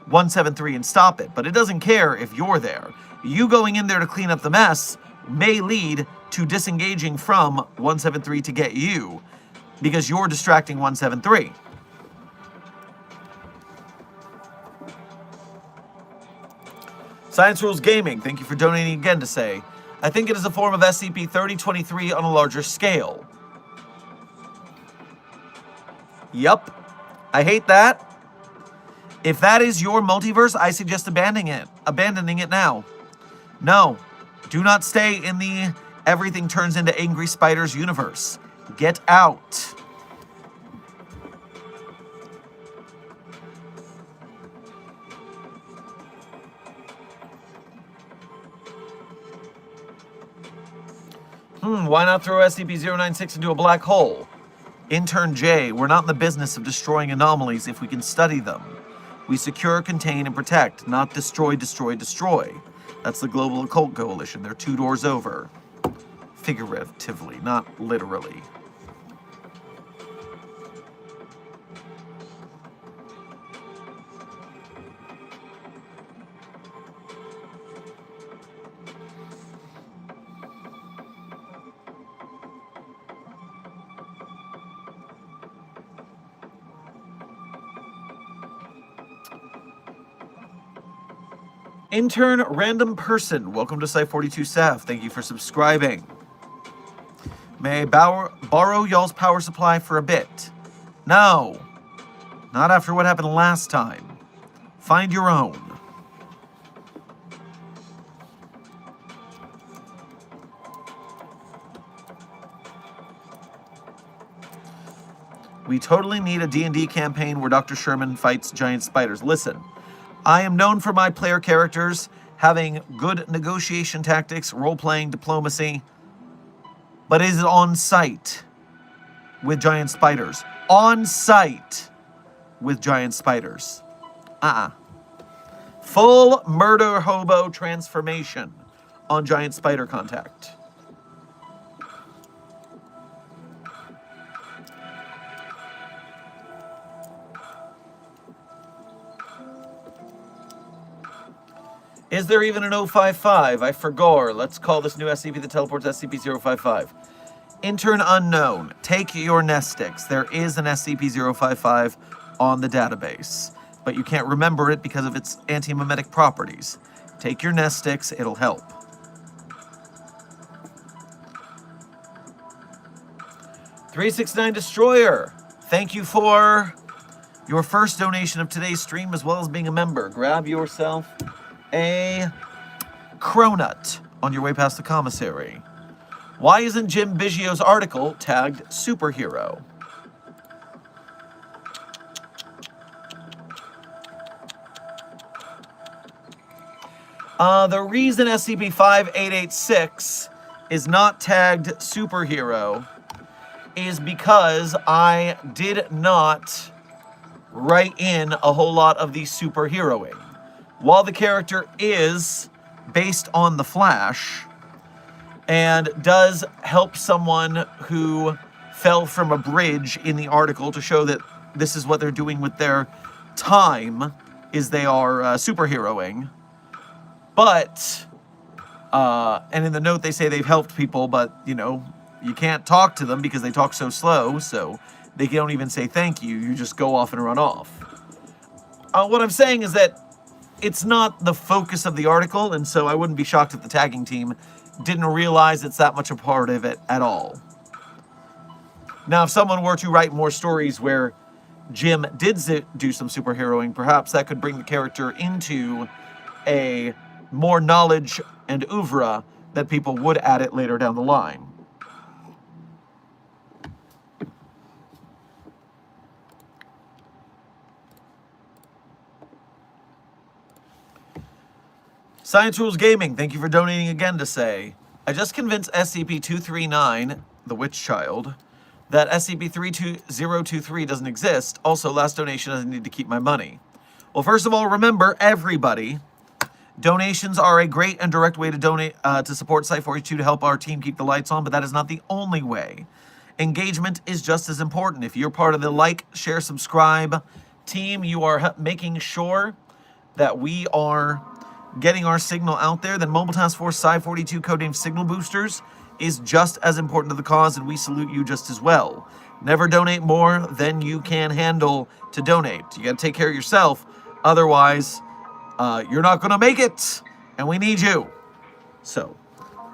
Speaker 1: 173 and stop it, but it doesn't care if you're there. You going in there to clean up the mess may lead to disengaging from 173 to get you, because you're distracting 173. Science Rules Gaming, thank you for donating again to say, I think it is a form of SCP-3023 on a larger scale. Yup. I hate that. If that is your multiverse, I suggest abandoning it now. No, do not stay in the everything turns into angry spiders universe. Get out. Why not throw SCP-096 into a black hole? Intern J, we're not in the business of destroying anomalies if we can study them. We secure, contain, and protect, not destroy, destroy, destroy. That's the Global Occult Coalition. They're 2 doors over. Figuratively, not literally. Intern Random Person, welcome to Site 42 staff. Thank you for subscribing. May I borrow y'all's power supply for a bit? No. Not after what happened last time. Find your own. We totally need a D&D campaign where Dr. Sherman fights giant spiders. Listen, I am known for my player characters having good negotiation tactics, role-playing, diplomacy, but is it on site with giant spiders? On site with giant spiders. Full murder hobo transformation on giant spider contact. Is there even an 055? I forgot. Let's call this new SCP that teleports SCP-055. Intern unknown. Take your nest sticks. There is an SCP-055 on the database, but you can't remember it because of its anti-memetic properties. Take your nest sticks. It'll help. $369 Destroyer. Thank you for your first donation of today's stream as well as being a member. Grab yourself a cronut on your way past the commissary. Why isn't Jim Biggio's article tagged superhero? The reason SCP-5886 is not tagged superhero is because I did not write in a whole lot of the superheroing. While the character is based on the Flash and does help someone who fell from a bridge in the article to show that this is what they're doing with their time, is they are superheroing. But, and in the note they say they've helped people, but, you know, you can't talk to them because they talk so slow, so they don't even say thank you. You just go off and run off. What I'm saying is that it's not the focus of the article, and so I wouldn't be shocked if the tagging team didn't realize it's that much a part of it at all. Now, if someone were to write more stories where Jim did do some superheroing, perhaps that could bring the character into a more knowledge and oeuvre that people would add it later down the line. Science Rules Gaming, thank you for donating again to say, I just convinced SCP-239, the Witch Child, that SCP-32023 doesn't exist. Also, last donation doesn't need to keep my money. Well, first of all, remember, everybody, donations are a great and direct way to donate to support Site42 to help our team keep the lights on, but that is not the only way. Engagement is just as important. If you're part of the like, share, subscribe team, you are making sure that we are getting our signal out there, then Mobile Task Force Site42, codename Signal Boosters, is just as important to the cause, and we salute you just as well. Never donate more than you can handle to donate. You gotta take care of yourself, otherwise, you're not gonna make it, and we need you. So,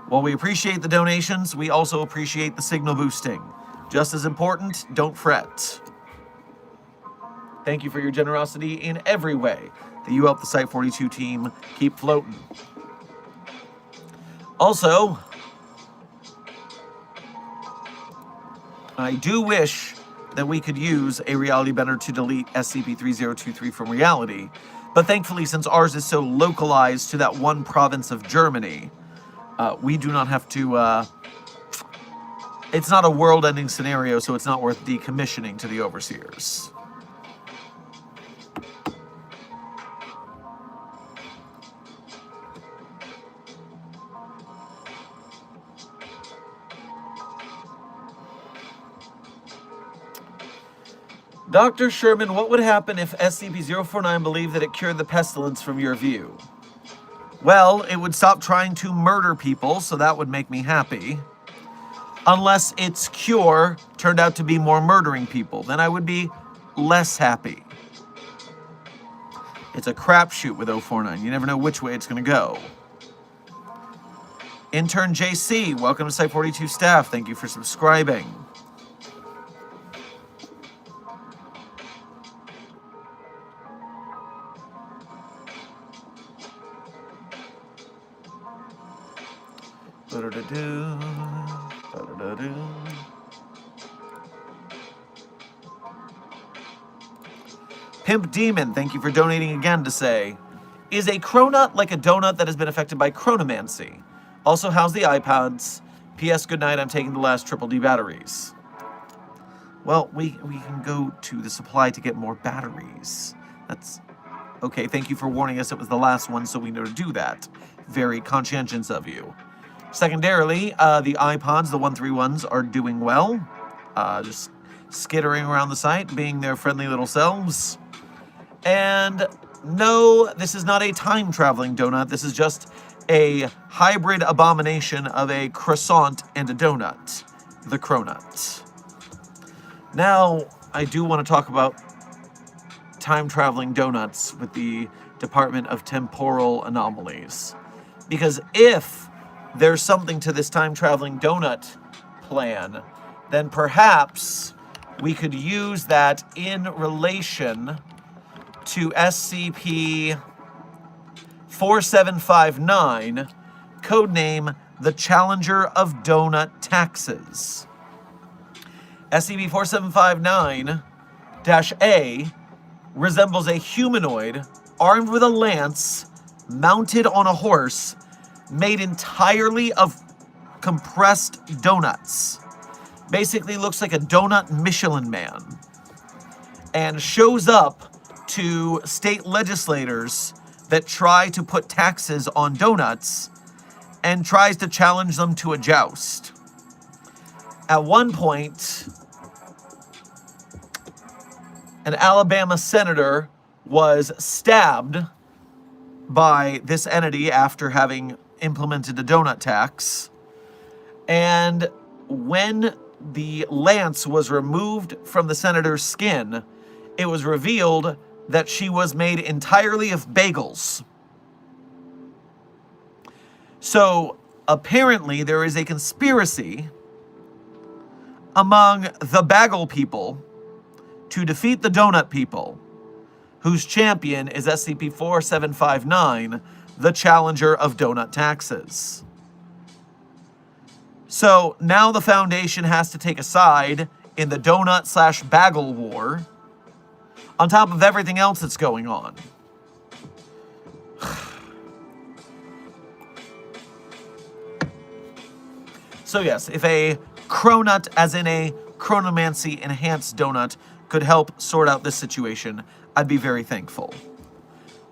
Speaker 1: while we appreciate the donations, we also appreciate the signal boosting. Just as important, don't fret. Thank you for your generosity in every way that you help the Site 42 team keep floating. Also, I do wish that we could use a reality bender to delete SCP-3023 from reality, but thankfully, since ours is so localized to that one province of Germany, we do not have to, it's not a world-ending scenario, so it's not worth decommissioning to the Overseers. Dr. Sherman, what would happen if SCP-049 believed that it cured the pestilence from your view? Well, it would stop trying to murder people, so that would make me happy. Unless its cure turned out to be more murdering people, then I would be less happy. It's a crapshoot with 049. You never know which way it's going to go. Intern JC, welcome to Site 42 staff. Thank you for subscribing. Pimp Demon, thank you for donating again to say, is a cronut like a donut that has been affected by chronomancy? Also, how's the iPods? P.S. Good night, I'm taking the last triple D batteries. Well, we can go to the supply to get more batteries. That's okay. Thank you for warning us it was the last one, so we know to do that. Very conscientious of you. Secondarily, the iPods, the 131s, are doing well. Just skittering around the site, being their friendly little selves. And no, this is not a time-traveling donut. This is just a hybrid abomination of a croissant and a donut. The cronut. Now, I do want to talk about time-traveling donuts with the Department of Temporal Anomalies. Because if there's something to this time-traveling donut plan, then perhaps we could use that in relation to SCP-4759, codename the Challenger of Donut Taxes. SCP-4759-A resembles a humanoid armed with a lance, mounted on a horse, made entirely of compressed donuts. Basically looks like a donut Michelin man. And shows up to state legislators that try to put taxes on donuts and tries to challenge them to a joust. At one point, an Alabama senator was stabbed by this entity after having implemented a donut tax. And when the lance was removed from the senator's skin, it was revealed that she was made entirely of bagels. So apparently there is a conspiracy among the bagel people to defeat the donut people, whose champion is SCP-4759, the Challenger of Donut Taxes. So now the Foundation has to take a side in the donut/bagel war, on top of everything else that's going on. So yes, if a cronut, as in a chronomancy enhanced donut, could help sort out this situation, I'd be very thankful.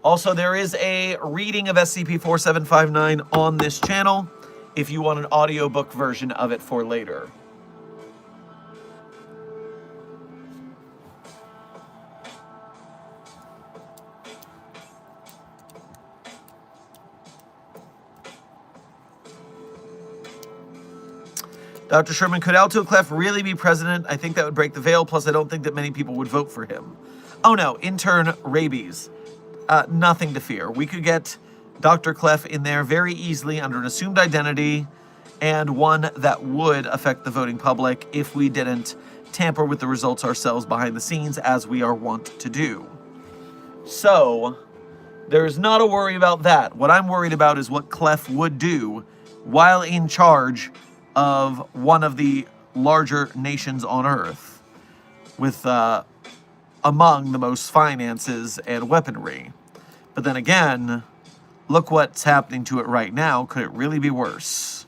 Speaker 1: Also, there is a reading of SCP-4759 on this channel, if you want an audiobook version of it for later. Dr. Sherman, could ALTO CLEF really be president? I think that would break the veil, plus I don't think that many people would vote for him. Oh no, intern rabies. Nothing to fear. We could get Dr. CLEF in there very easily under an assumed identity, and one that would affect the voting public if we didn't tamper with the results ourselves behind the scenes, as we are wont to do. So, there's not a worry about that. What I'm worried about is what CLEF would do while in charge of one of the larger nations on Earth, with among the most finances and weaponry. But then again, look what's happening to it right now. Could it really be worse?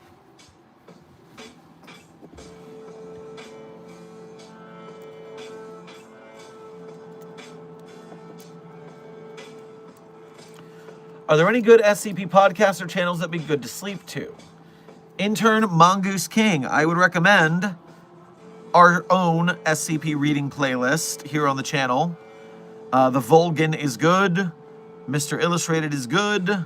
Speaker 1: Are there any good SCP podcasts or channels that'd be good to sleep to? Intern Mongoose King. I would recommend our own SCP reading playlist here on the channel. The Volgan is good. Mr. Illustrated is good.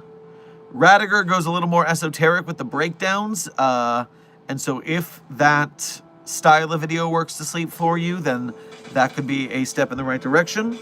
Speaker 1: Radiger goes a little more esoteric with the breakdowns. And so if that style of video works to sleep for you, then that could be a step in the right direction.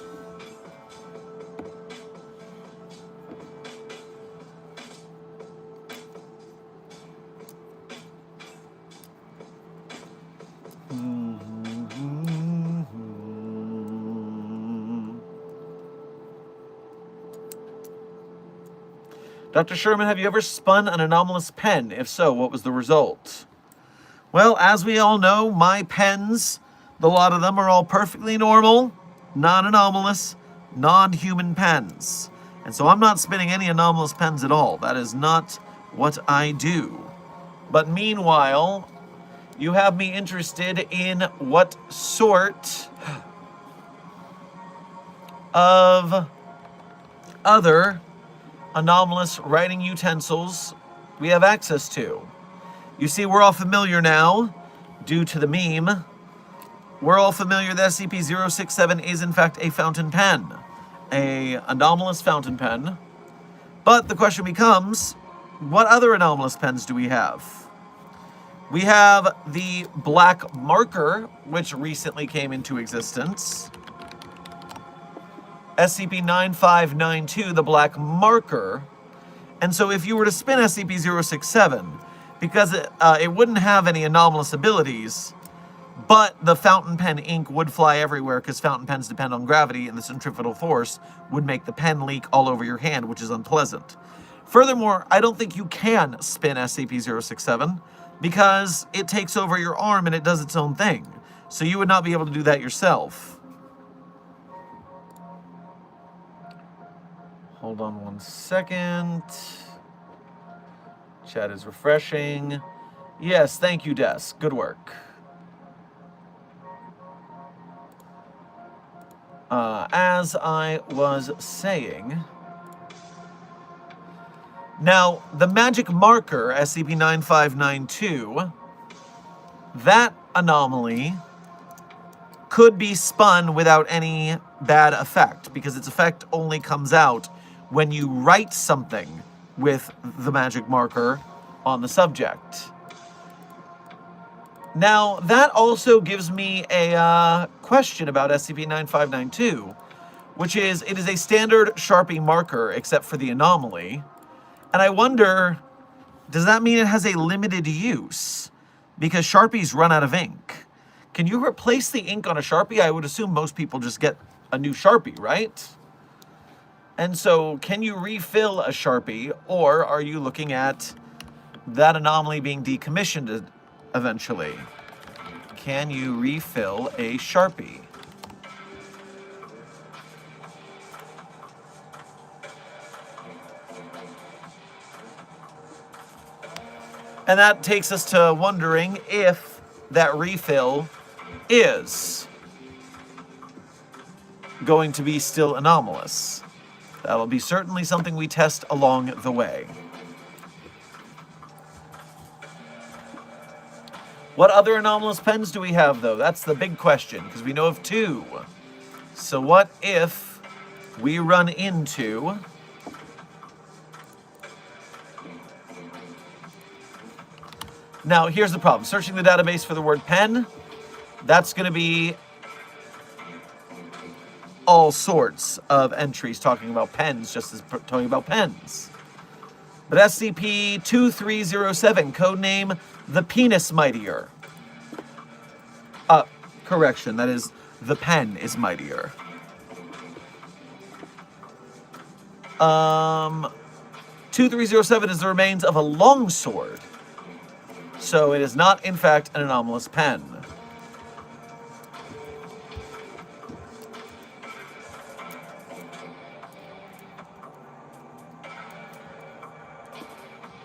Speaker 1: Dr. Sherman, have you ever spun an anomalous pen? If so, what was the result? Well, as we all know, my pens, the lot of them are all perfectly normal, non-anomalous, non-human pens. And so I'm not spinning any anomalous pens at all. That is not what I do. But meanwhile, you have me interested in what sort of other anomalous writing utensils we have access to. You see, we're all familiar now, due to the meme, we're all familiar that SCP-067 is in fact a fountain pen, a anomalous fountain pen. But the question becomes, what other anomalous pens do we have? We have the black marker, which recently came into existence. SCP-9592, the black marker. And so if you were to spin SCP-067, because it wouldn't have any anomalous abilities, but the fountain pen ink would fly everywhere because fountain pens depend on gravity, and the centrifugal force would make the pen leak all over your hand, which is unpleasant. Furthermore, I don't think you can spin SCP-067 because it takes over your arm and it does its own thing. So you would not be able to do that yourself. Hold on one second. Chat is refreshing. Yes, thank you, Des. Good work. As I was saying, now the magic marker, SCP-9592, that anomaly could be spun without any bad effect, because its effect only comes out when you write something with the magic marker on the subject. Now, that also gives me a question about SCP-9592, which is, it is a standard Sharpie marker, except for the anomaly. And I wonder, does that mean it has a limited use? Because Sharpies run out of ink. Can you replace the ink on a Sharpie? I would assume most people just get a new Sharpie, right? And so, can you refill a Sharpie, or are you looking at that anomaly being decommissioned eventually? Can you refill a Sharpie? And that takes us to wondering if that refill is going to be still anomalous. That'll be certainly something we test along the way. What other anomalous pens do we have, though? That's the big question, because we know of two. So what if we run into Now, here's the problem. Searching the database for the word pen, that's going to be all sorts of entries talking about pens, just as talking about pens. But SCP-2307, codename the Penis Mightier. correction. That is, the pen is mightier. 2307 is the remains of a longsword. So it is not, in fact, an anomalous pen.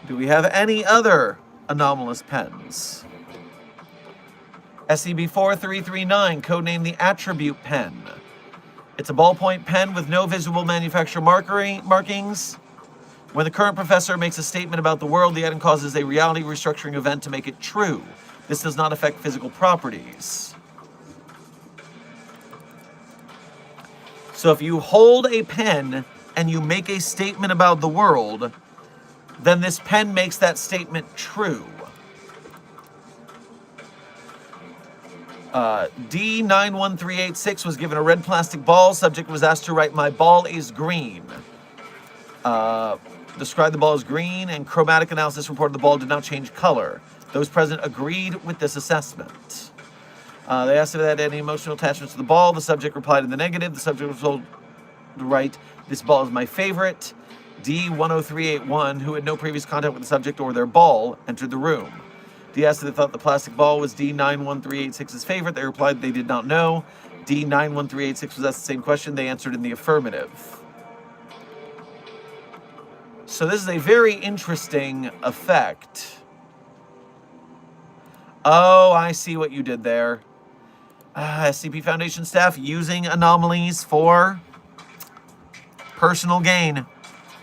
Speaker 1: Do we have any other anomalous pens? SCP-4339, codenamed the Attribute Pen. It's a ballpoint pen with no visible manufacturer markings. When the current professor makes a statement about the world, the item causes a reality restructuring event to make it true. This does not affect physical properties. So if you hold a pen and you make a statement about the world, then this pen makes that statement true. D91386 was given a red plastic ball. Subject was asked to write, "My ball is green." Described the ball as green, and chromatic analysis reported the ball did not change color. Those present agreed with this assessment. They asked if they had any emotional attachments to the ball. The subject replied in the negative. The subject was told to write, "This ball is my favorite." D10381, who had no previous contact with the subject or their ball, entered the room. D asked if they thought the plastic ball was D91386's favorite. They replied they did not know. D91386 was asked the same question. They answered in the affirmative. So this is a very interesting effect. Oh, I see what you did there. SCP Foundation staff using anomalies for personal gain.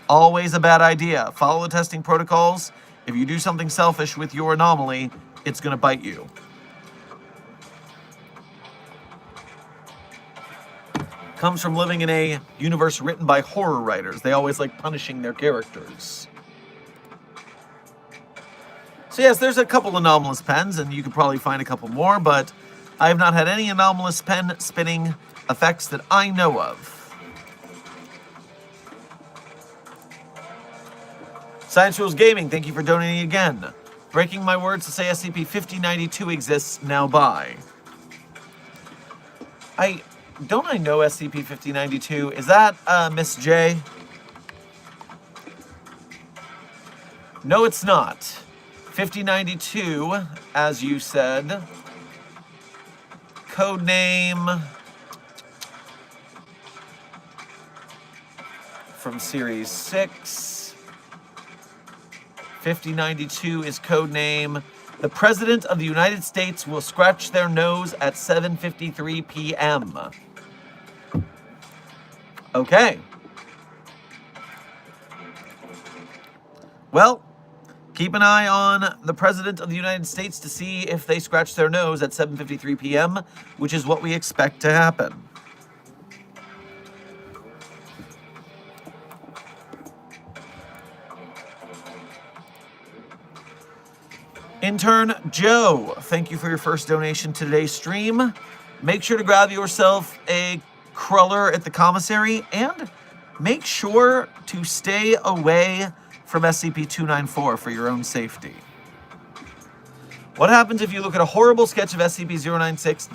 Speaker 1: Always a bad idea. Follow the testing protocols. If you do something selfish with your anomaly, it's going to bite you. Comes from living in a universe written by horror writers. They always like punishing their characters. So yes, there's a couple anomalous pens, and you could probably find a couple more, but I have not had any anomalous pen spinning effects that I know of. Science Rules Gaming, thank you for donating again. Breaking my words to say SCP-5092 exists, now buy. Don't I know SCP-5092? Is that Miss J? No, it's not. 5092, as you said. Codename from Series 6. 5092 is codename. The President of the United States will scratch their nose at 7:53 p.m. Okay. Well, keep an eye on the President of the United States to see if they scratch their nose at 7:53 p.m., which is what we expect to happen. Intern Joe, thank you for your first donation to today's stream. Make sure to grab yourself a cruller at the commissary, and make sure to stay away from SCP-294 for your own safety. What happens if you look at a horrible sketch of SCP-096?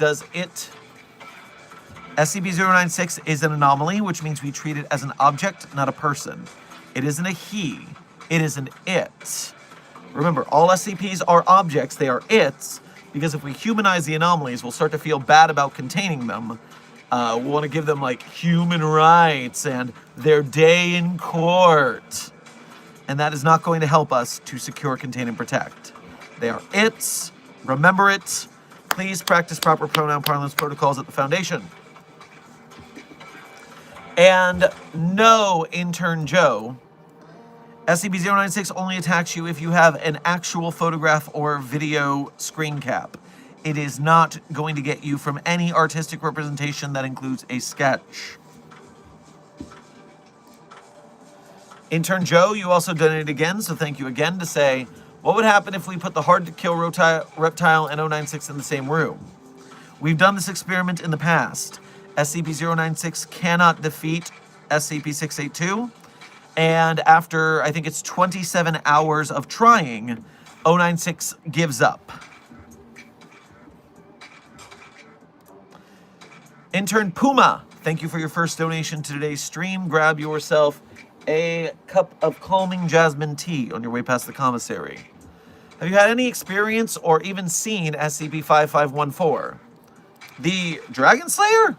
Speaker 1: SCP-096 is an anomaly, which means we treat it as an object, not a person. It isn't a he, it is an it. Remember, all SCPs are objects, they are its, because if we humanize the anomalies, we'll start to feel bad about containing them. We'll want to give them, like, human rights and their day in court. And that is not going to help us to secure, contain, and protect. They are its. Remember it. Please practice proper pronoun parlance protocols at the Foundation. And no, Intern Joe, SCP-096 only attacks you if you have an actual photograph or video screen cap. It is not going to get you from any artistic representation that includes a sketch. Intern Joe, you also donated again, so thank you again to say, what would happen if we put the hard-to-kill reptile and 096 in the same room? We've done this experiment in the past. SCP-096 cannot defeat SCP-682. And after, I think it's 27 hours of trying, 096 gives up. Intern Puma, thank you for your first donation to today's stream. Grab yourself a cup of calming jasmine tea on your way past the commissary. Have you had any experience or even seen SCP-5514? The Dragon Slayer?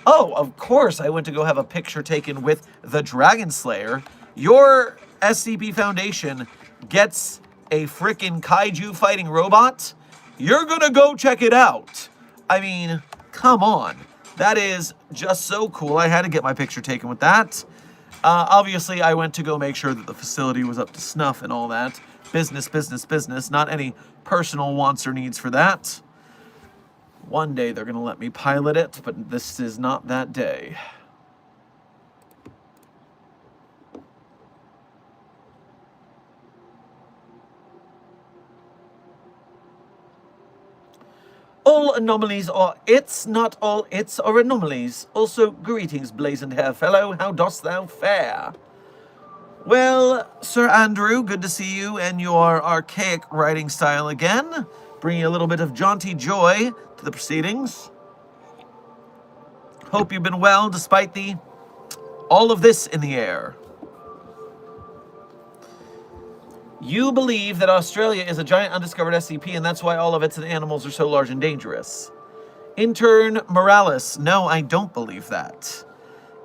Speaker 1: Oh, of course, I went to go have a picture taken with the Dragon Slayer. Your SCP Foundation gets a frickin' kaiju fighting robot. You're gonna go check it out. I mean, come on. That is just so cool. I had to get my picture taken with that. Obviously, I went to go make sure that the facility was up to snuff and all that. Business, business, business. Not any personal wants or needs for that. One day they're going to let me pilot it, but this is not that day. All anomalies are its, not all its are anomalies. Also, greetings, blazoned hair fellow, how dost thou fare? Well, Sir Andrew, good to see you and your archaic writing style again, bringing a little bit of jaunty joy to the proceedings. Hope you've been well despite all of this in the air. You believe that Australia is a giant undiscovered SCP and that's why all of its animals are so large and dangerous. Intern Morales, no, I don't believe that.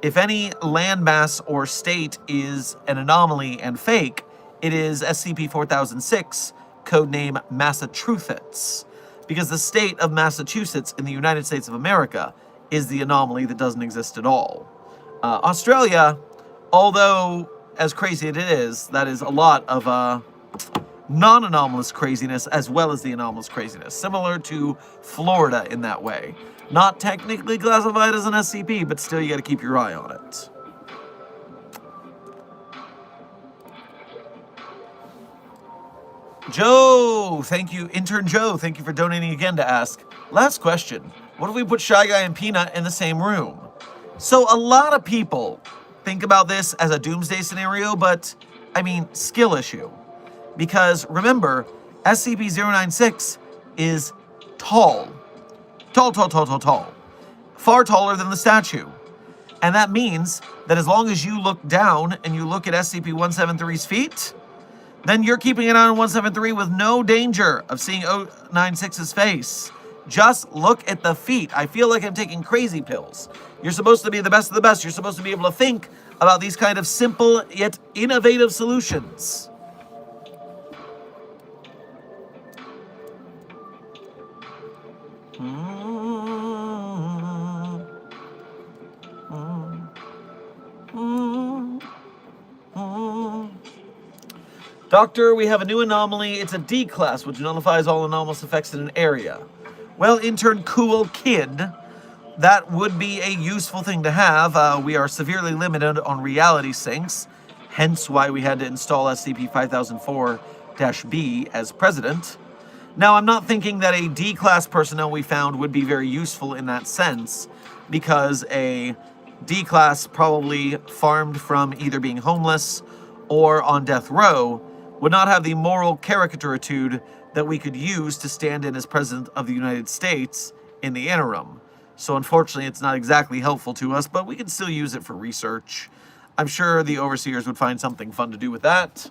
Speaker 1: If any landmass or state is an anomaly and fake, it is SCP-4006, codename Massachusetts, because the state of Massachusetts in the United States of America is the anomaly that doesn't exist at all. Australia, although as crazy as it is, that is a lot of non-anomalous craziness as well as the anomalous craziness, similar to Florida in that way. Not technically classified as an SCP, but still you got to keep your eye on it. Joe, thank you. Intern Joe, thank you for donating again to ask. Last question. What if we put Shy Guy and Peanut in the same room? So a lot of people think about this as a doomsday scenario, but I mean, skill issue. Because remember, SCP-096 is tall. Tall. Far taller than the statue. And that means that as long as you look down and you look at SCP-173's feet, then you're keeping an eye on 173 with no danger of seeing 096's face. Just look at the feet. I feel like I'm taking crazy pills. You're supposed to be the best of the best. You're supposed to be able to think about these kind of simple yet innovative solutions. Doctor, we have a new anomaly. It's a D class, which nullifies all anomalous effects in an area. Well, intern Cool Kid, that would be a useful thing to have. We are severely limited on reality sinks, hence why we had to install SCP-5004-B as president. Now, I'm not thinking that a D-class personnel we found would be very useful in that sense, because a D-class probably farmed from either being homeless or on death row would not have the moral caricaturitude that we could use to stand in as President of the United States in the interim. So unfortunately, it's not exactly helpful to us, but we can still use it for research. I'm sure the overseers would find something fun to do with that,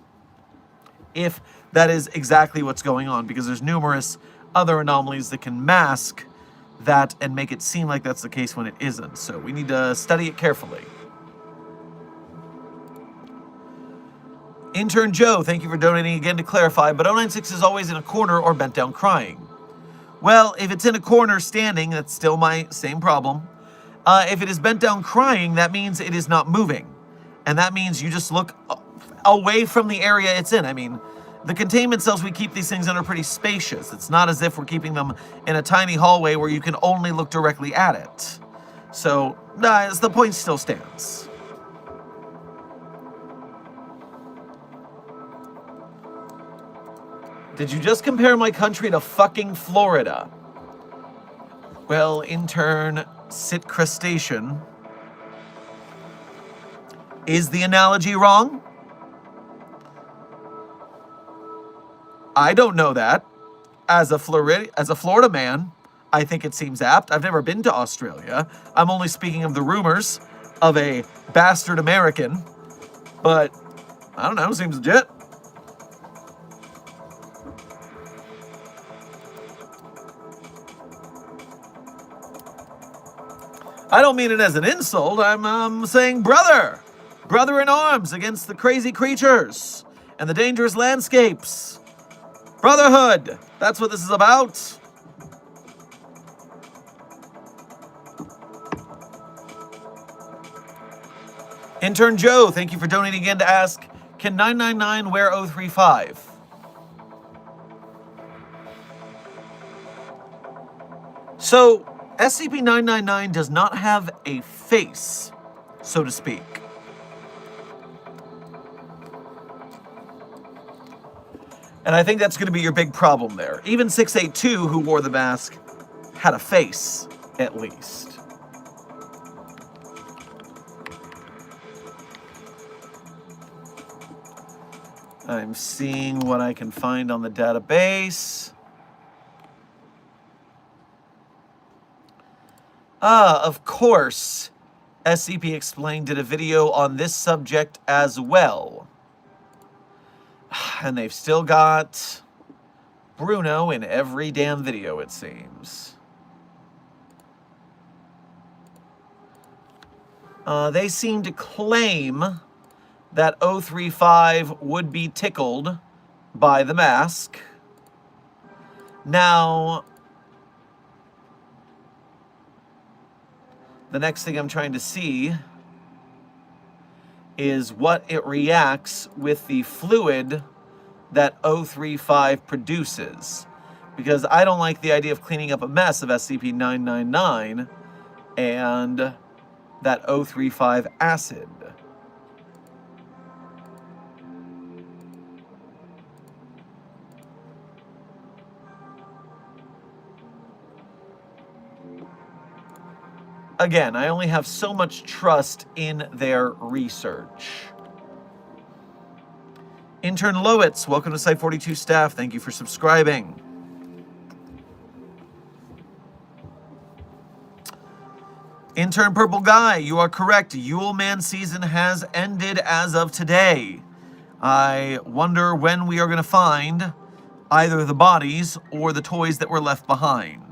Speaker 1: if that is exactly what's going on, because there's numerous other anomalies that can mask that and make it seem like that's the case when it isn't. So we need to study it carefully. Intern Joe, thank you for donating again to clarify, but 096 is always in a corner or bent down crying. Well, if it's in a corner standing, that's still my same problem. If it is bent down crying, that means it is not moving. And that means you just look away from the area it's in. I mean, the containment cells we keep these things in are pretty spacious. It's not as if we're keeping them in a tiny hallway where you can only look directly at it. So, the point still stands. Did you just compare my country to fucking Florida? Well, intern Sit Crustacean. Is the analogy wrong? I don't know that. As a Florida man, I think it seems apt. I've never been to Australia. I'm only speaking of the rumors of a bastard American. But, I don't know, seems legit. I don't mean it as an insult. I'm saying brother. Brother in arms against the crazy creatures and the dangerous landscapes. Brotherhood. That's what this is about. Intern Joe, thank you for donating again to ask, can 999 wear 035? So, SCP-999 does not have a face, so to speak. And I think that's going to be your big problem there. Even 682, who wore the mask, had a face, at least. I'm seeing what I can find on the database. Of course, SCP Explained did a video on this subject as well. And they've still got Bruno in every damn video, it seems. They seem to claim that 035 would be tickled by the mask. Now, the next thing I'm trying to see is what it reacts with the fluid that 035 produces. Because I don't like the idea of cleaning up a mess of SCP-999 and that 035 acid. Again, I only have so much trust in their research. Intern Lowitz, welcome to Site42 staff. Thank you for subscribing. Intern Purple Guy, you are correct. Yule Man season has ended as of today. I wonder when we are going to find either the bodies or the toys that were left behind.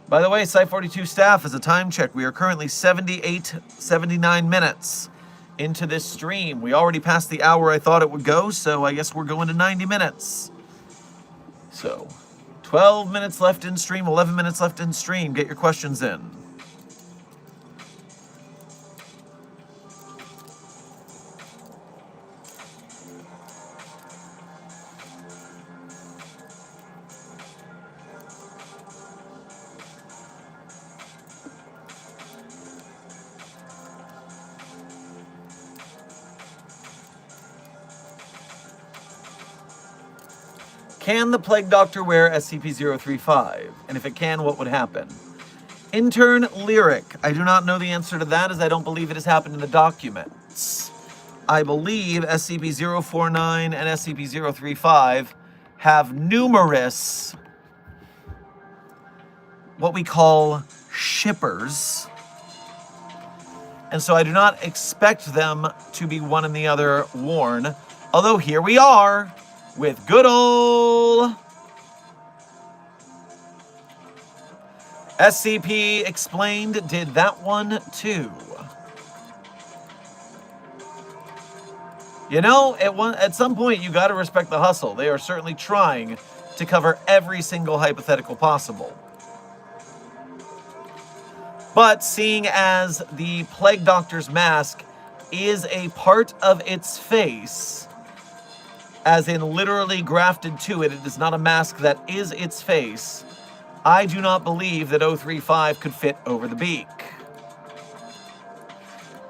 Speaker 1: By the way, Site42 staff, as a time check, we are currently 79 minutes into this stream. We already passed the hour I thought it would go, so I guess we're going to 90 minutes. So, 12 minutes left in stream, 11 minutes left in stream. Get your questions in. Can the Plague Doctor wear SCP-035? And if it can, what would happen? Intern Lyric. I do not know the answer to that, as I don't believe it has happened in the documents. I believe SCP-049 and SCP-035 have numerous, what we call shippers. And so I do not expect them to be one and the other worn. Although here we are with good old SCP Explained did that one too. You know, at some point you got to respect the hustle. They are certainly trying to cover every single hypothetical possible. But seeing as the Plague Doctor's mask is a part of its face, as in literally grafted to it, it is not a mask that is its face, I do not believe that 035 could fit over the beak.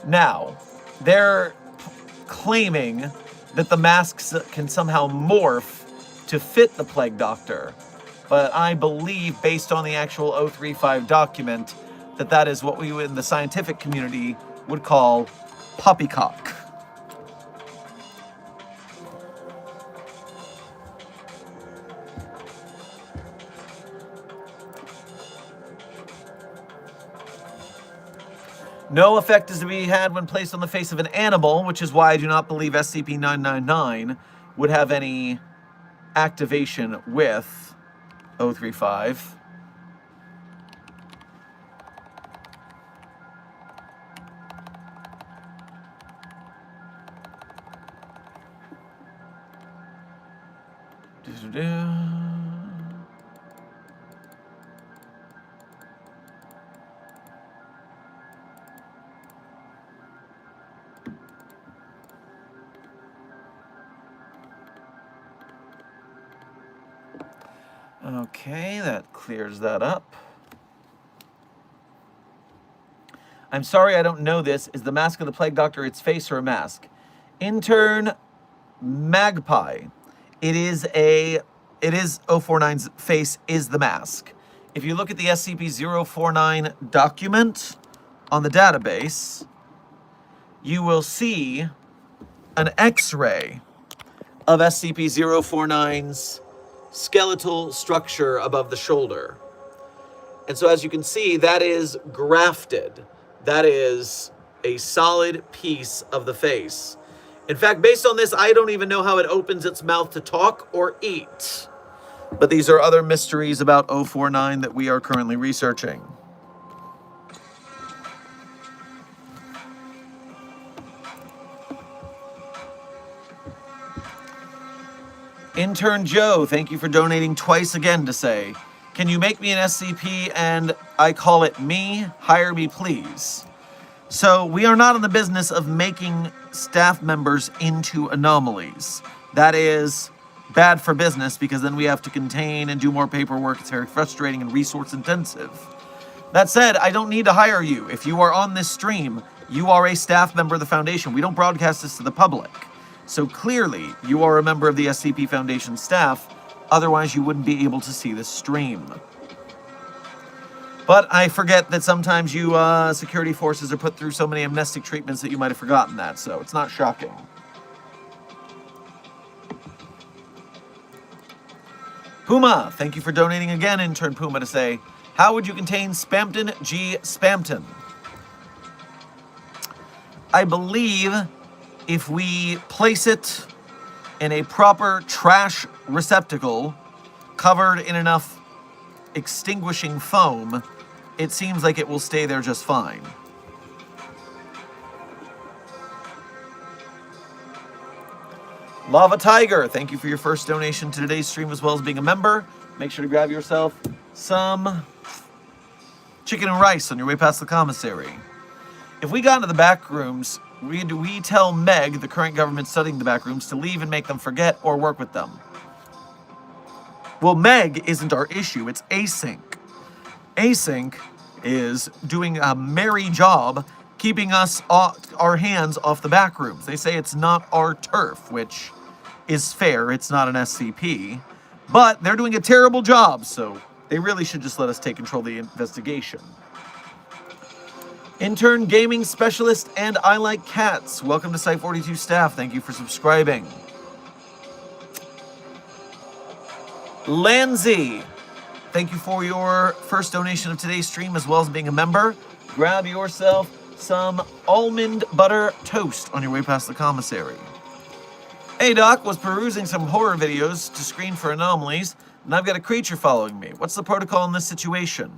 Speaker 1: Now, they're claiming that the masks can somehow morph to fit the Plague Doctor, but I believe, based on the actual 035 document, that that is what we in the scientific community would call poppycock. No effect is to be had when placed on the face of an animal, which is why I do not believe SCP-999 would have any activation with 035. Okay, that clears that up. I'm sorry I don't know this. Is the mask of the plague doctor its face or a mask? Intern Magpie. It is 049's face is the mask. If you look at the SCP-049 document on the database, you will see an X-ray of SCP-049's skeletal structure above the shoulder. And so as you can see, that is grafted. That is a solid piece of the face. In fact, based on this, I don't even know how it opens its mouth to talk or eat. But these are other mysteries about 049 that we are currently researching. Intern Joe, thank you for donating twice again to say, can you make me an SCP and I call it me? Hire me, please. So we are not in the business of making staff members into anomalies. That is bad for business because then we have to contain and do more paperwork. It's very frustrating and resource intensive. That said, I don't need to hire you. If you are on this stream, you are a staff member of the Foundation. We don't broadcast this to the public. So clearly, you are a member of the SCP Foundation staff. Otherwise, you wouldn't be able to see this stream. But I forget that sometimes you security forces are put through so many amnestic treatments that you might have forgotten that, so it's not shocking. Puma, thank you for donating again, Intern Puma, to say, how would you contain Spampton G. Spampton? I believe if we place it in a proper trash receptacle covered in enough extinguishing foam, it seems like it will stay there just fine. Lava Tiger, thank you for your first donation to today's stream as well as being a member. Make sure to grab yourself some chicken and rice on your way past the commissary. If we got into the back rooms, we tell Meg, the current government studying the back rooms, to leave and make them forget or work with them. Well, Meg isn't our issue, it's Async. Async is doing a merry job keeping us our hands off the back rooms. They say it's not our turf, which is fair, it's not an SCP, but they're doing a terrible job, so they really should just let us take control of the investigation. Intern Gaming Specialist and I Like Cats. Welcome to Site 42 staff. Thank you for subscribing. Lanzy, thank you for your first donation of today's stream as well as being a member. Grab yourself some almond butter toast on your way past the commissary. Hey Doc, was perusing some horror videos to screen for anomalies, and I've got a creature following me. What's the protocol in this situation?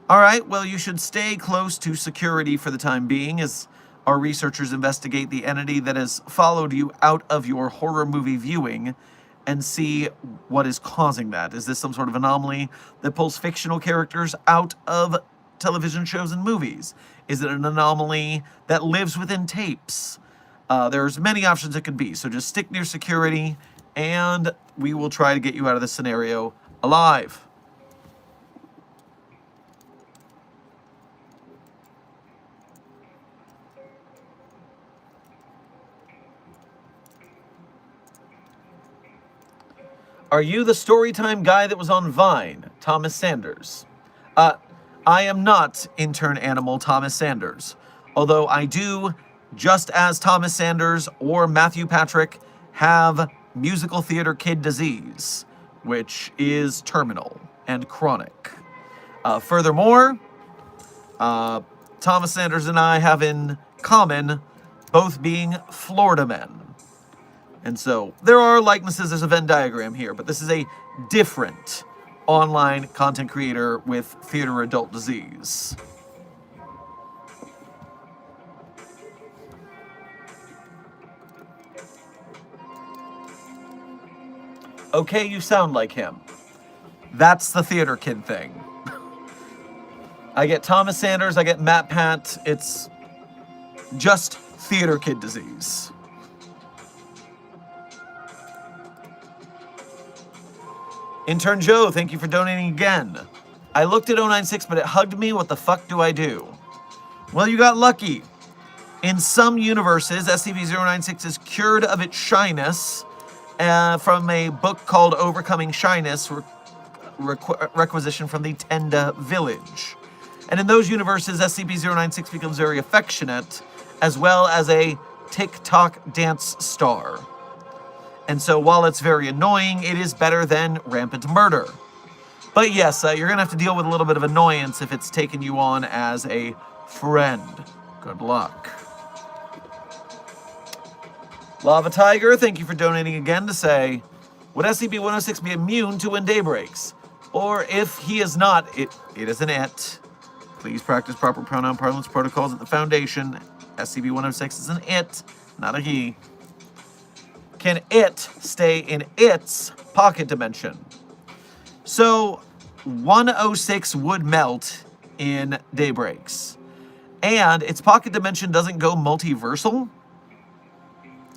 Speaker 1: Alright, well you should stay close to security for the time being as our researchers investigate the entity that has followed you out of your horror movie viewing and see what is causing that. Is this some sort of anomaly that pulls fictional characters out of television shows and movies? Is it an anomaly that lives within tapes? There's many options it could be, so just stick near security and we will try to get you out of this scenario alive. Are you the Storytime guy that was on Vine, Thomas Sanders? I am not intern animal Thomas Sanders, although I do, just as Thomas Sanders or Matthew Patrick, have musical theater kid disease, which is terminal and chronic. Furthermore, Thomas Sanders and I have in common both being Florida men. And so there are likenesses. There's a Venn diagram here, but this is a different online content creator with theater adult disease. Okay, you sound like him. That's the theater kid thing. I get Thomas Sanders, I get Matt Pat. It's just theater kid disease. Intern Joe, thank you for donating again. I looked at 096, but it hugged me. What the fuck do I do? Well, you got lucky. In some universes, SCP-096 is cured of its shyness from a book called Overcoming Shyness, requisition from the Tenda village. And in those universes, SCP-096 becomes very affectionate, as well as a TikTok dance star. And so while it's very annoying, it is better than rampant murder. But yes, you're going to have to deal with a little bit of annoyance if it's taken you on as a friend. Good luck. Lava Tiger, thank you for donating again to say, would SCP-106 be immune to when day breaks? Or if he is not, it is an it. Please practice proper pronoun parlance protocols at the Foundation. SCP-106 is an it, not a he. Can it stay in its pocket dimension? So 106 would melt in daybreaks. And its pocket dimension doesn't go multiversal.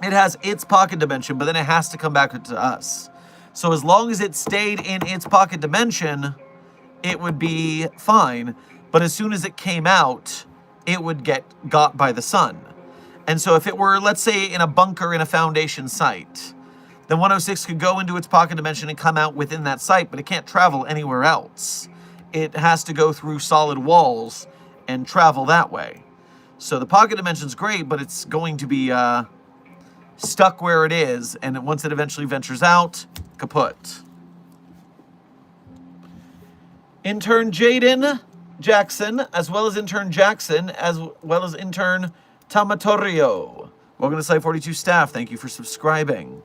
Speaker 1: It has its pocket dimension, but then it has to come back to us. So as long as it stayed in its pocket dimension, it would be fine. But as soon as it came out, it would get got by the sun. And so if it were, let's say, in a bunker in a Foundation site, then 106 could go into its pocket dimension and come out within that site, but it can't travel anywhere else. It has to go through solid walls and travel that way. So the pocket dimension's great, but it's going to be stuck where it is, and once it eventually ventures out, kaput. Intern Jaden Jackson, as well as Intern Jackson, as well as Intern Tamatorio. Welcome to Site 42 staff. Thank you for subscribing.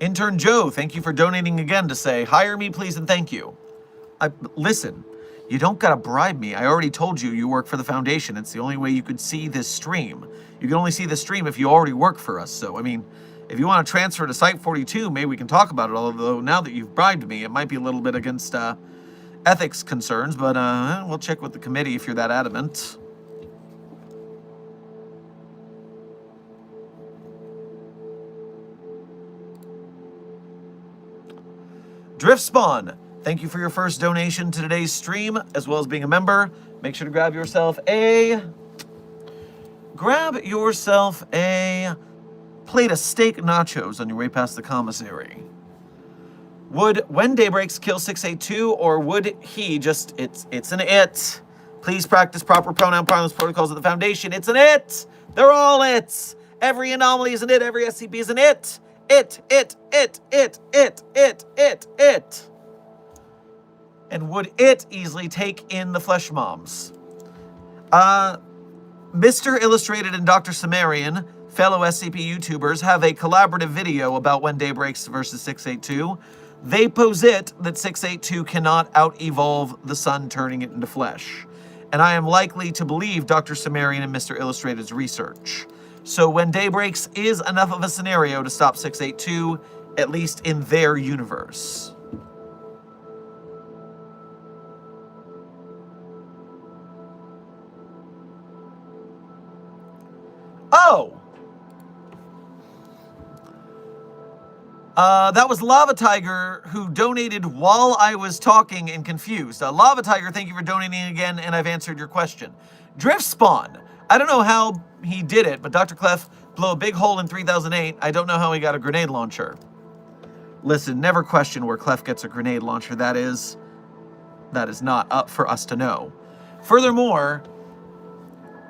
Speaker 1: Intern Joe, thank you for donating again to say, hire me please and thank you. Listen, you don't gotta bribe me. I already told you you work for the Foundation. It's the only way you could see this stream. You can only see the stream if you already work for us. So, I mean, if you want to transfer to Site 42, maybe we can talk about it. Although now that you've bribed me, it might be a little bit against ethics concerns, but we'll check with the committee if you're that adamant. Drift Spawn, thank you for your first donation to today's stream, as well as being a member. Make sure to grab yourself a plate of steak nachos on your way past the commissary. Would When Day Breaks kill 682, or would he just, it's an it. Please practice proper pronoun parlance protocols at the Foundation. It's an it. They're all its. Every anomaly is an it. Every SCP is an it. It. And would it easily take in the Flesh Moms? Mr. Illustrated and Dr. Sumerian, fellow SCP YouTubers, have a collaborative video about When Day Breaks versus 682. They posit that 682 cannot out-evolve the sun, turning it into flesh. And I am likely to believe Dr. Sumerian and Mr. Illustrated's research. So When Day Breaks is enough of a scenario to stop 682, at least in their universe. Oh! That was Lava Tiger, who donated while I was talking and confused. Lava Tiger, thank you for donating again, and I've answered your question. Drift Spawn. I don't know how he did it, but Dr. CLEF blew a big hole in 3008. I don't know how he got a grenade launcher. Listen, never question where CLEF gets a grenade launcher. That is not up for us to know. Furthermore,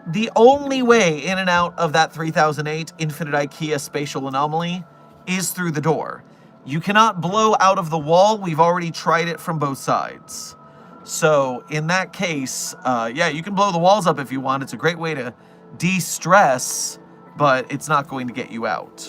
Speaker 1: the only way in and out of that 3008 Infinite IKEA spatial anomaly is through the door. You cannot blow out of the wall. We've already tried it from both sides. So in that case, yeah, you can blow the walls up if you want. It's a great way to de-stress, but it's not going to get you out.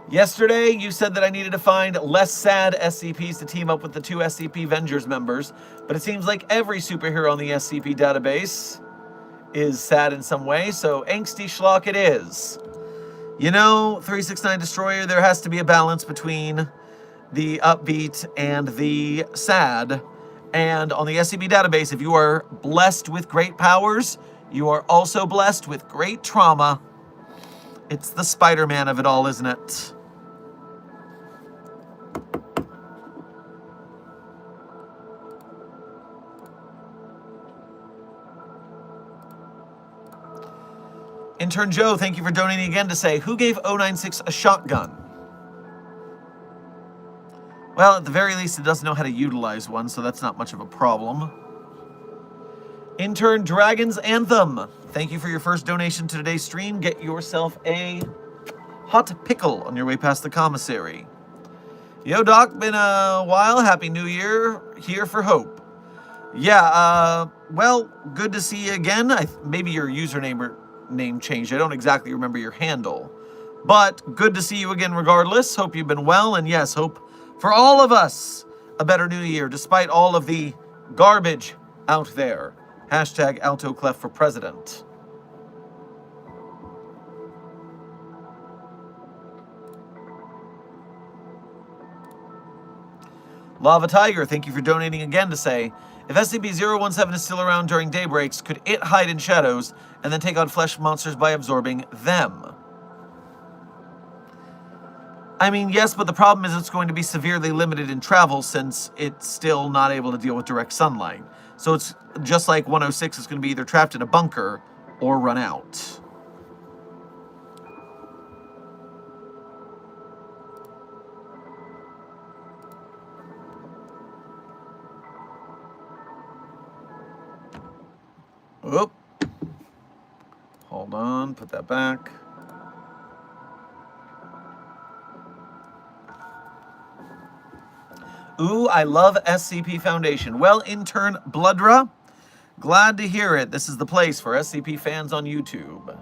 Speaker 1: Yesterday, you said that I needed to find less sad SCPs to team up with the 2 SCP Vengers members, but it seems like every superhero on the SCP database is sad in some way, so angsty schlock it is. You know, 369 Destroyer, there has to be a balance between the upbeat and the sad. And on the SCP database, if you are blessed with great powers, you are also blessed with great trauma. It's the Spider-Man of it all, isn't it? Intern Joe, thank you for donating again to say, who gave 096 a shotgun? Well, at the very least, it doesn't know how to utilize one, so that's not much of a problem. Intern Dragon's Anthem, thank you for your first donation to today's stream. Get yourself a hot pickle on your way past the commissary. Yo, Doc, been a while. Happy New Year. Here for hope. Yeah, well, good to see you again. Maybe your username or name changed. I don't exactly remember your handle. But good to see you again regardless. Hope you've been well. And yes, hope for all of us a better new year, despite all of the garbage out there. Hashtag ALTO CLEF for president. Lava Tiger, thank you for donating again to say, if SCP-017 is still around during daybreaks, could it hide in shadows and then take on flesh monsters by absorbing them? I mean, yes, but the problem is it's going to be severely limited in travel since it's still not able to deal with direct sunlight. So it's just like 106 is going to be either trapped in a bunker or run out. Oop. Hold on, put that back. Ooh, I love SCP Foundation. Well, intern Bloodra, glad to hear it. This is the place for SCP fans on YouTube.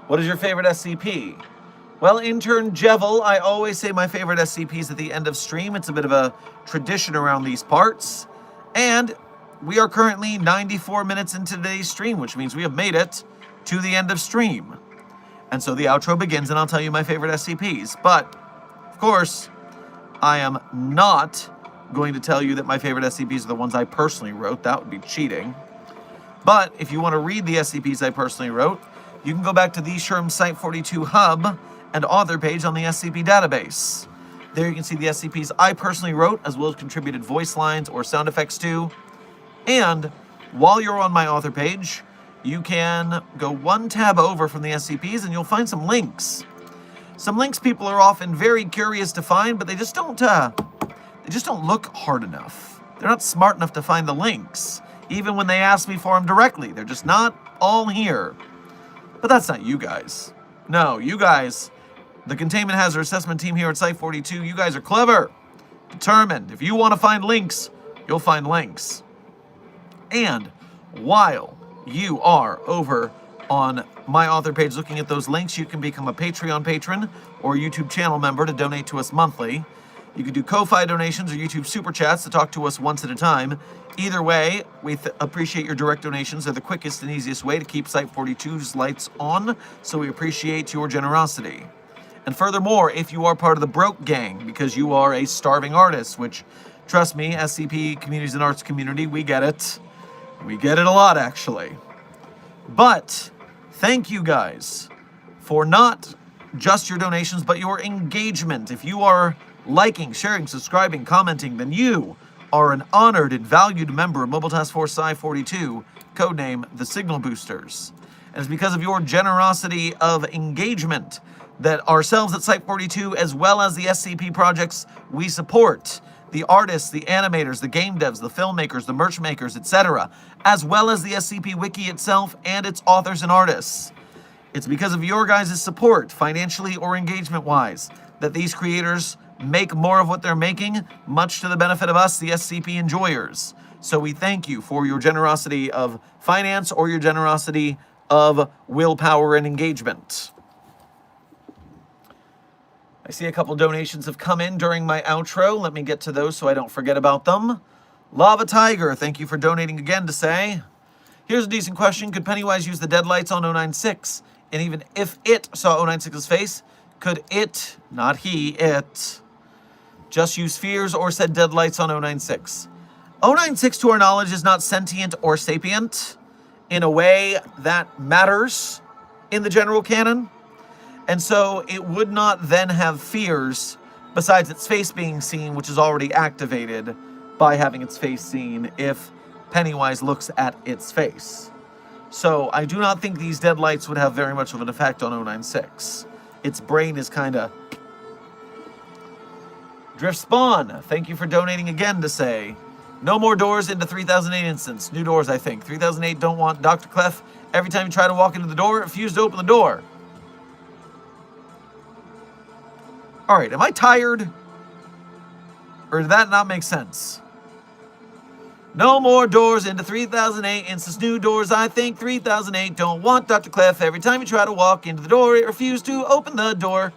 Speaker 1: What is your favorite SCP? Well, intern Jevel, I always say my favorite SCPs at the end of stream. It's a bit of a tradition around these parts. And we are currently 94 minutes into today's stream, which means we have made it to the end of stream. And so the outro begins, and I'll tell you my favorite SCPs. But, of course, I am not going to tell you that my favorite SCPs are the ones I personally wrote. That would be cheating. But if you want to read the SCPs I personally wrote, you can go back to the Sherman Site 42 Hub and author page on the SCP database. There you can see the SCPs I personally wrote, as well as contributed voice lines or sound effects to. And while you're on my author page, you can go one tab over from the SCPs and you'll find some links. Some links people are often very curious to find, but they just don't look hard enough. They're not smart enough to find the links, even when they ask me for them directly. They're just not all here. But that's not you guys. No, you guys, the Containment Hazard Assessment team here at Site 42, you guys are clever, determined. If you want to find links, you'll find links. And while you are over on my author page looking at those links, you can become a Patreon patron or YouTube channel member to donate to us monthly. You can do Ko-Fi donations or YouTube Super Chats to talk to us once at a time. Either way, we appreciate your direct donations. They're the quickest and easiest way to keep Site 42's lights on, so we appreciate your generosity. And furthermore, if you are part of the Broke Gang, because you are a starving artist, which, trust me, SCP Communities and Arts community, we get it. We get it a lot, actually. But thank you guys for not just your donations, but your engagement. If you are liking, sharing, subscribing, commenting, then you are an honored and valued member of Mobile Task Force Psi-42, codename the Signal Boosters. And it's because of your generosity of engagement that ourselves at Site42, as well as the SCP projects we support, the artists, the animators, the game devs, the filmmakers, the merch makers, etc., as well as the SCP Wiki itself and its authors and artists. It's because of your guys' support, financially or engagement-wise, that these creators make more of what they're making, much to the benefit of us, the SCP enjoyers. So we thank you for your generosity of finance or your generosity of willpower and engagement. I see a couple donations have come in during my outro. Let me get to those so I don't forget about them. Lava Tiger, thank you for donating again to say, here's a decent question. Could Pennywise use the deadlights on 096? And even if it saw 096's face, could it, not he, it, just use fears or said deadlights on 096? 096, to our knowledge, is not sentient or sapient in a way that matters in the general canon. And so it would not then have fears besides its face being seen, which is already activated by having its face seen if Pennywise looks at its face. So I do not think these deadlights would have very much of an effect on 096. Its brain is kind of... Drift Spawn, thank you for donating again to say, no more doors into 3008 instance. New doors, I think. 3008 don't want Dr. CLEF. Every time you try to walk into the door, it refused to open the door. All right, am I tired? Or did that not make sense? No more doors into 3008 instance. New doors, I think. 3008 don't want Dr. CLEF. Every time you try to walk into the door, it refused to open the door.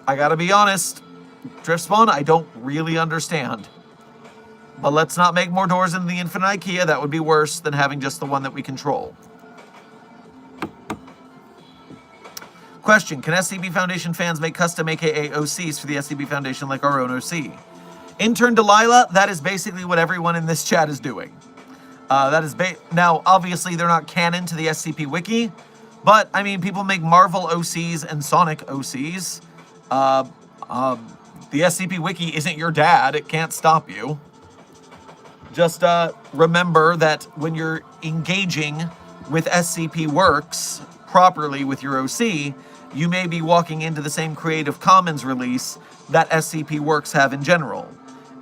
Speaker 1: I gotta be honest, Drift Spawn, I don't really understand. But let's not make more doors in the Infinite IKEA. That would be worse than having just the one that we control. Question, can SCP Foundation fans make custom aka OCs for the SCP Foundation like our own OC? Intern Delilah, that is basically what everyone in this chat is doing. Now, obviously, they're not canon to the SCP Wiki, but, I mean, people make Marvel OCs and Sonic OCs. The SCP Wiki isn't your dad. It can't stop you. Just remember that when you're engaging with SCP Works properly with your OC, you may be walking into the same Creative Commons release that SCP Works have in general.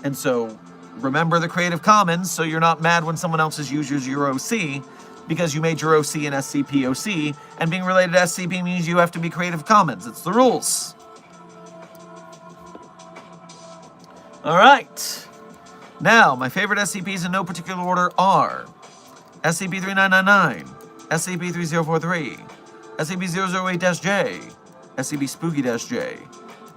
Speaker 1: And so remember the Creative Commons so you're not mad when someone else uses your OC because you made your OC an SCP OC, and being related to SCP means you have to be Creative Commons. It's the rules. All right. Now, my favorite SCPs in no particular order are SCP-3999, SCP-3043, SCP-008-J, SCP-Spooky-J,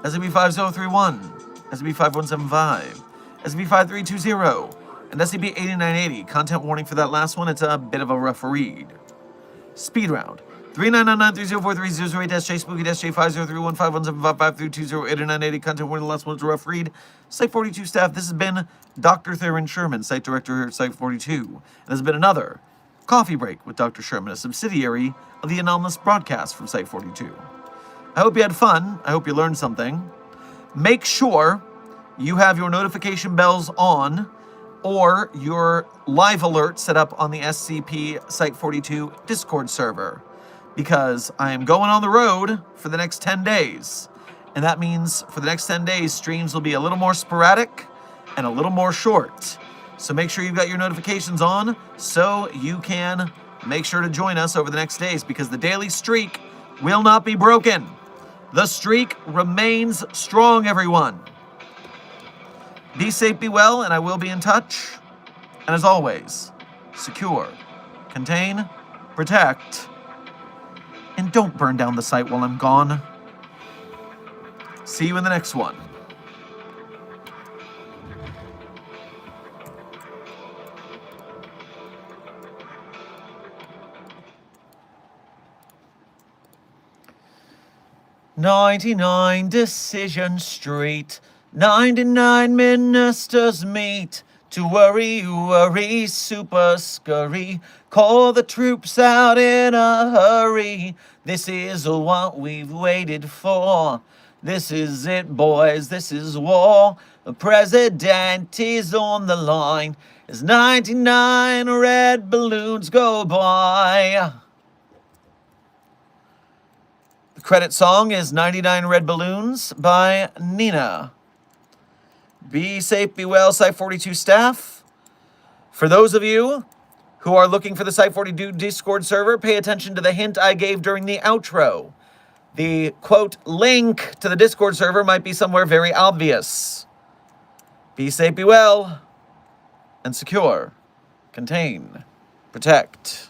Speaker 1: SCP-5031, SCP-5175, SCP-5320, and SCP-8980. Content warning for that last one, it's a bit of a rough read. Speed round. 3999-3043-008-J, Spooky-J, 5031, 5175-5320, Content warning, the last one's a rough read. Site42 staff, this has been Dr. Theron Sherman, Site Director here at Site42. And this has been another Coffee Break with Dr. Sherman, a subsidiary of the Anomalous Broadcast from Site42. I hope you had fun. I hope you learned something. Make sure you have your notification bells on or your live alert set up on the SCP Site42 Discord server, because I am going on the road for the next 10 days. And that means for the next 10 days, streams will be a little more sporadic and a little more short. So make sure you've got your notifications on so you can make sure to join us over the next days, because the daily streak will not be broken. The streak remains strong, everyone. Be safe, be well, and I will be in touch. And as always, secure, contain, protect, and don't burn down the site while I'm gone. See you in the next one. "99 Decision Street, 99 ministers meet to worry, super scurry. Call the troops out in a hurry. This is what we've waited for. This is it, boys, this is war. The president is on the line as 99 red balloons go by. The credit song is 99 Red Balloons by Nina. Be safe, be well, Site 42 staff. For those of you who are looking for the Site 42 Discord server, pay attention to the hint I gave during the outro. The, quote, link to the Discord server might be somewhere very obvious. Be safe, be well, and secure. Contain. Protect.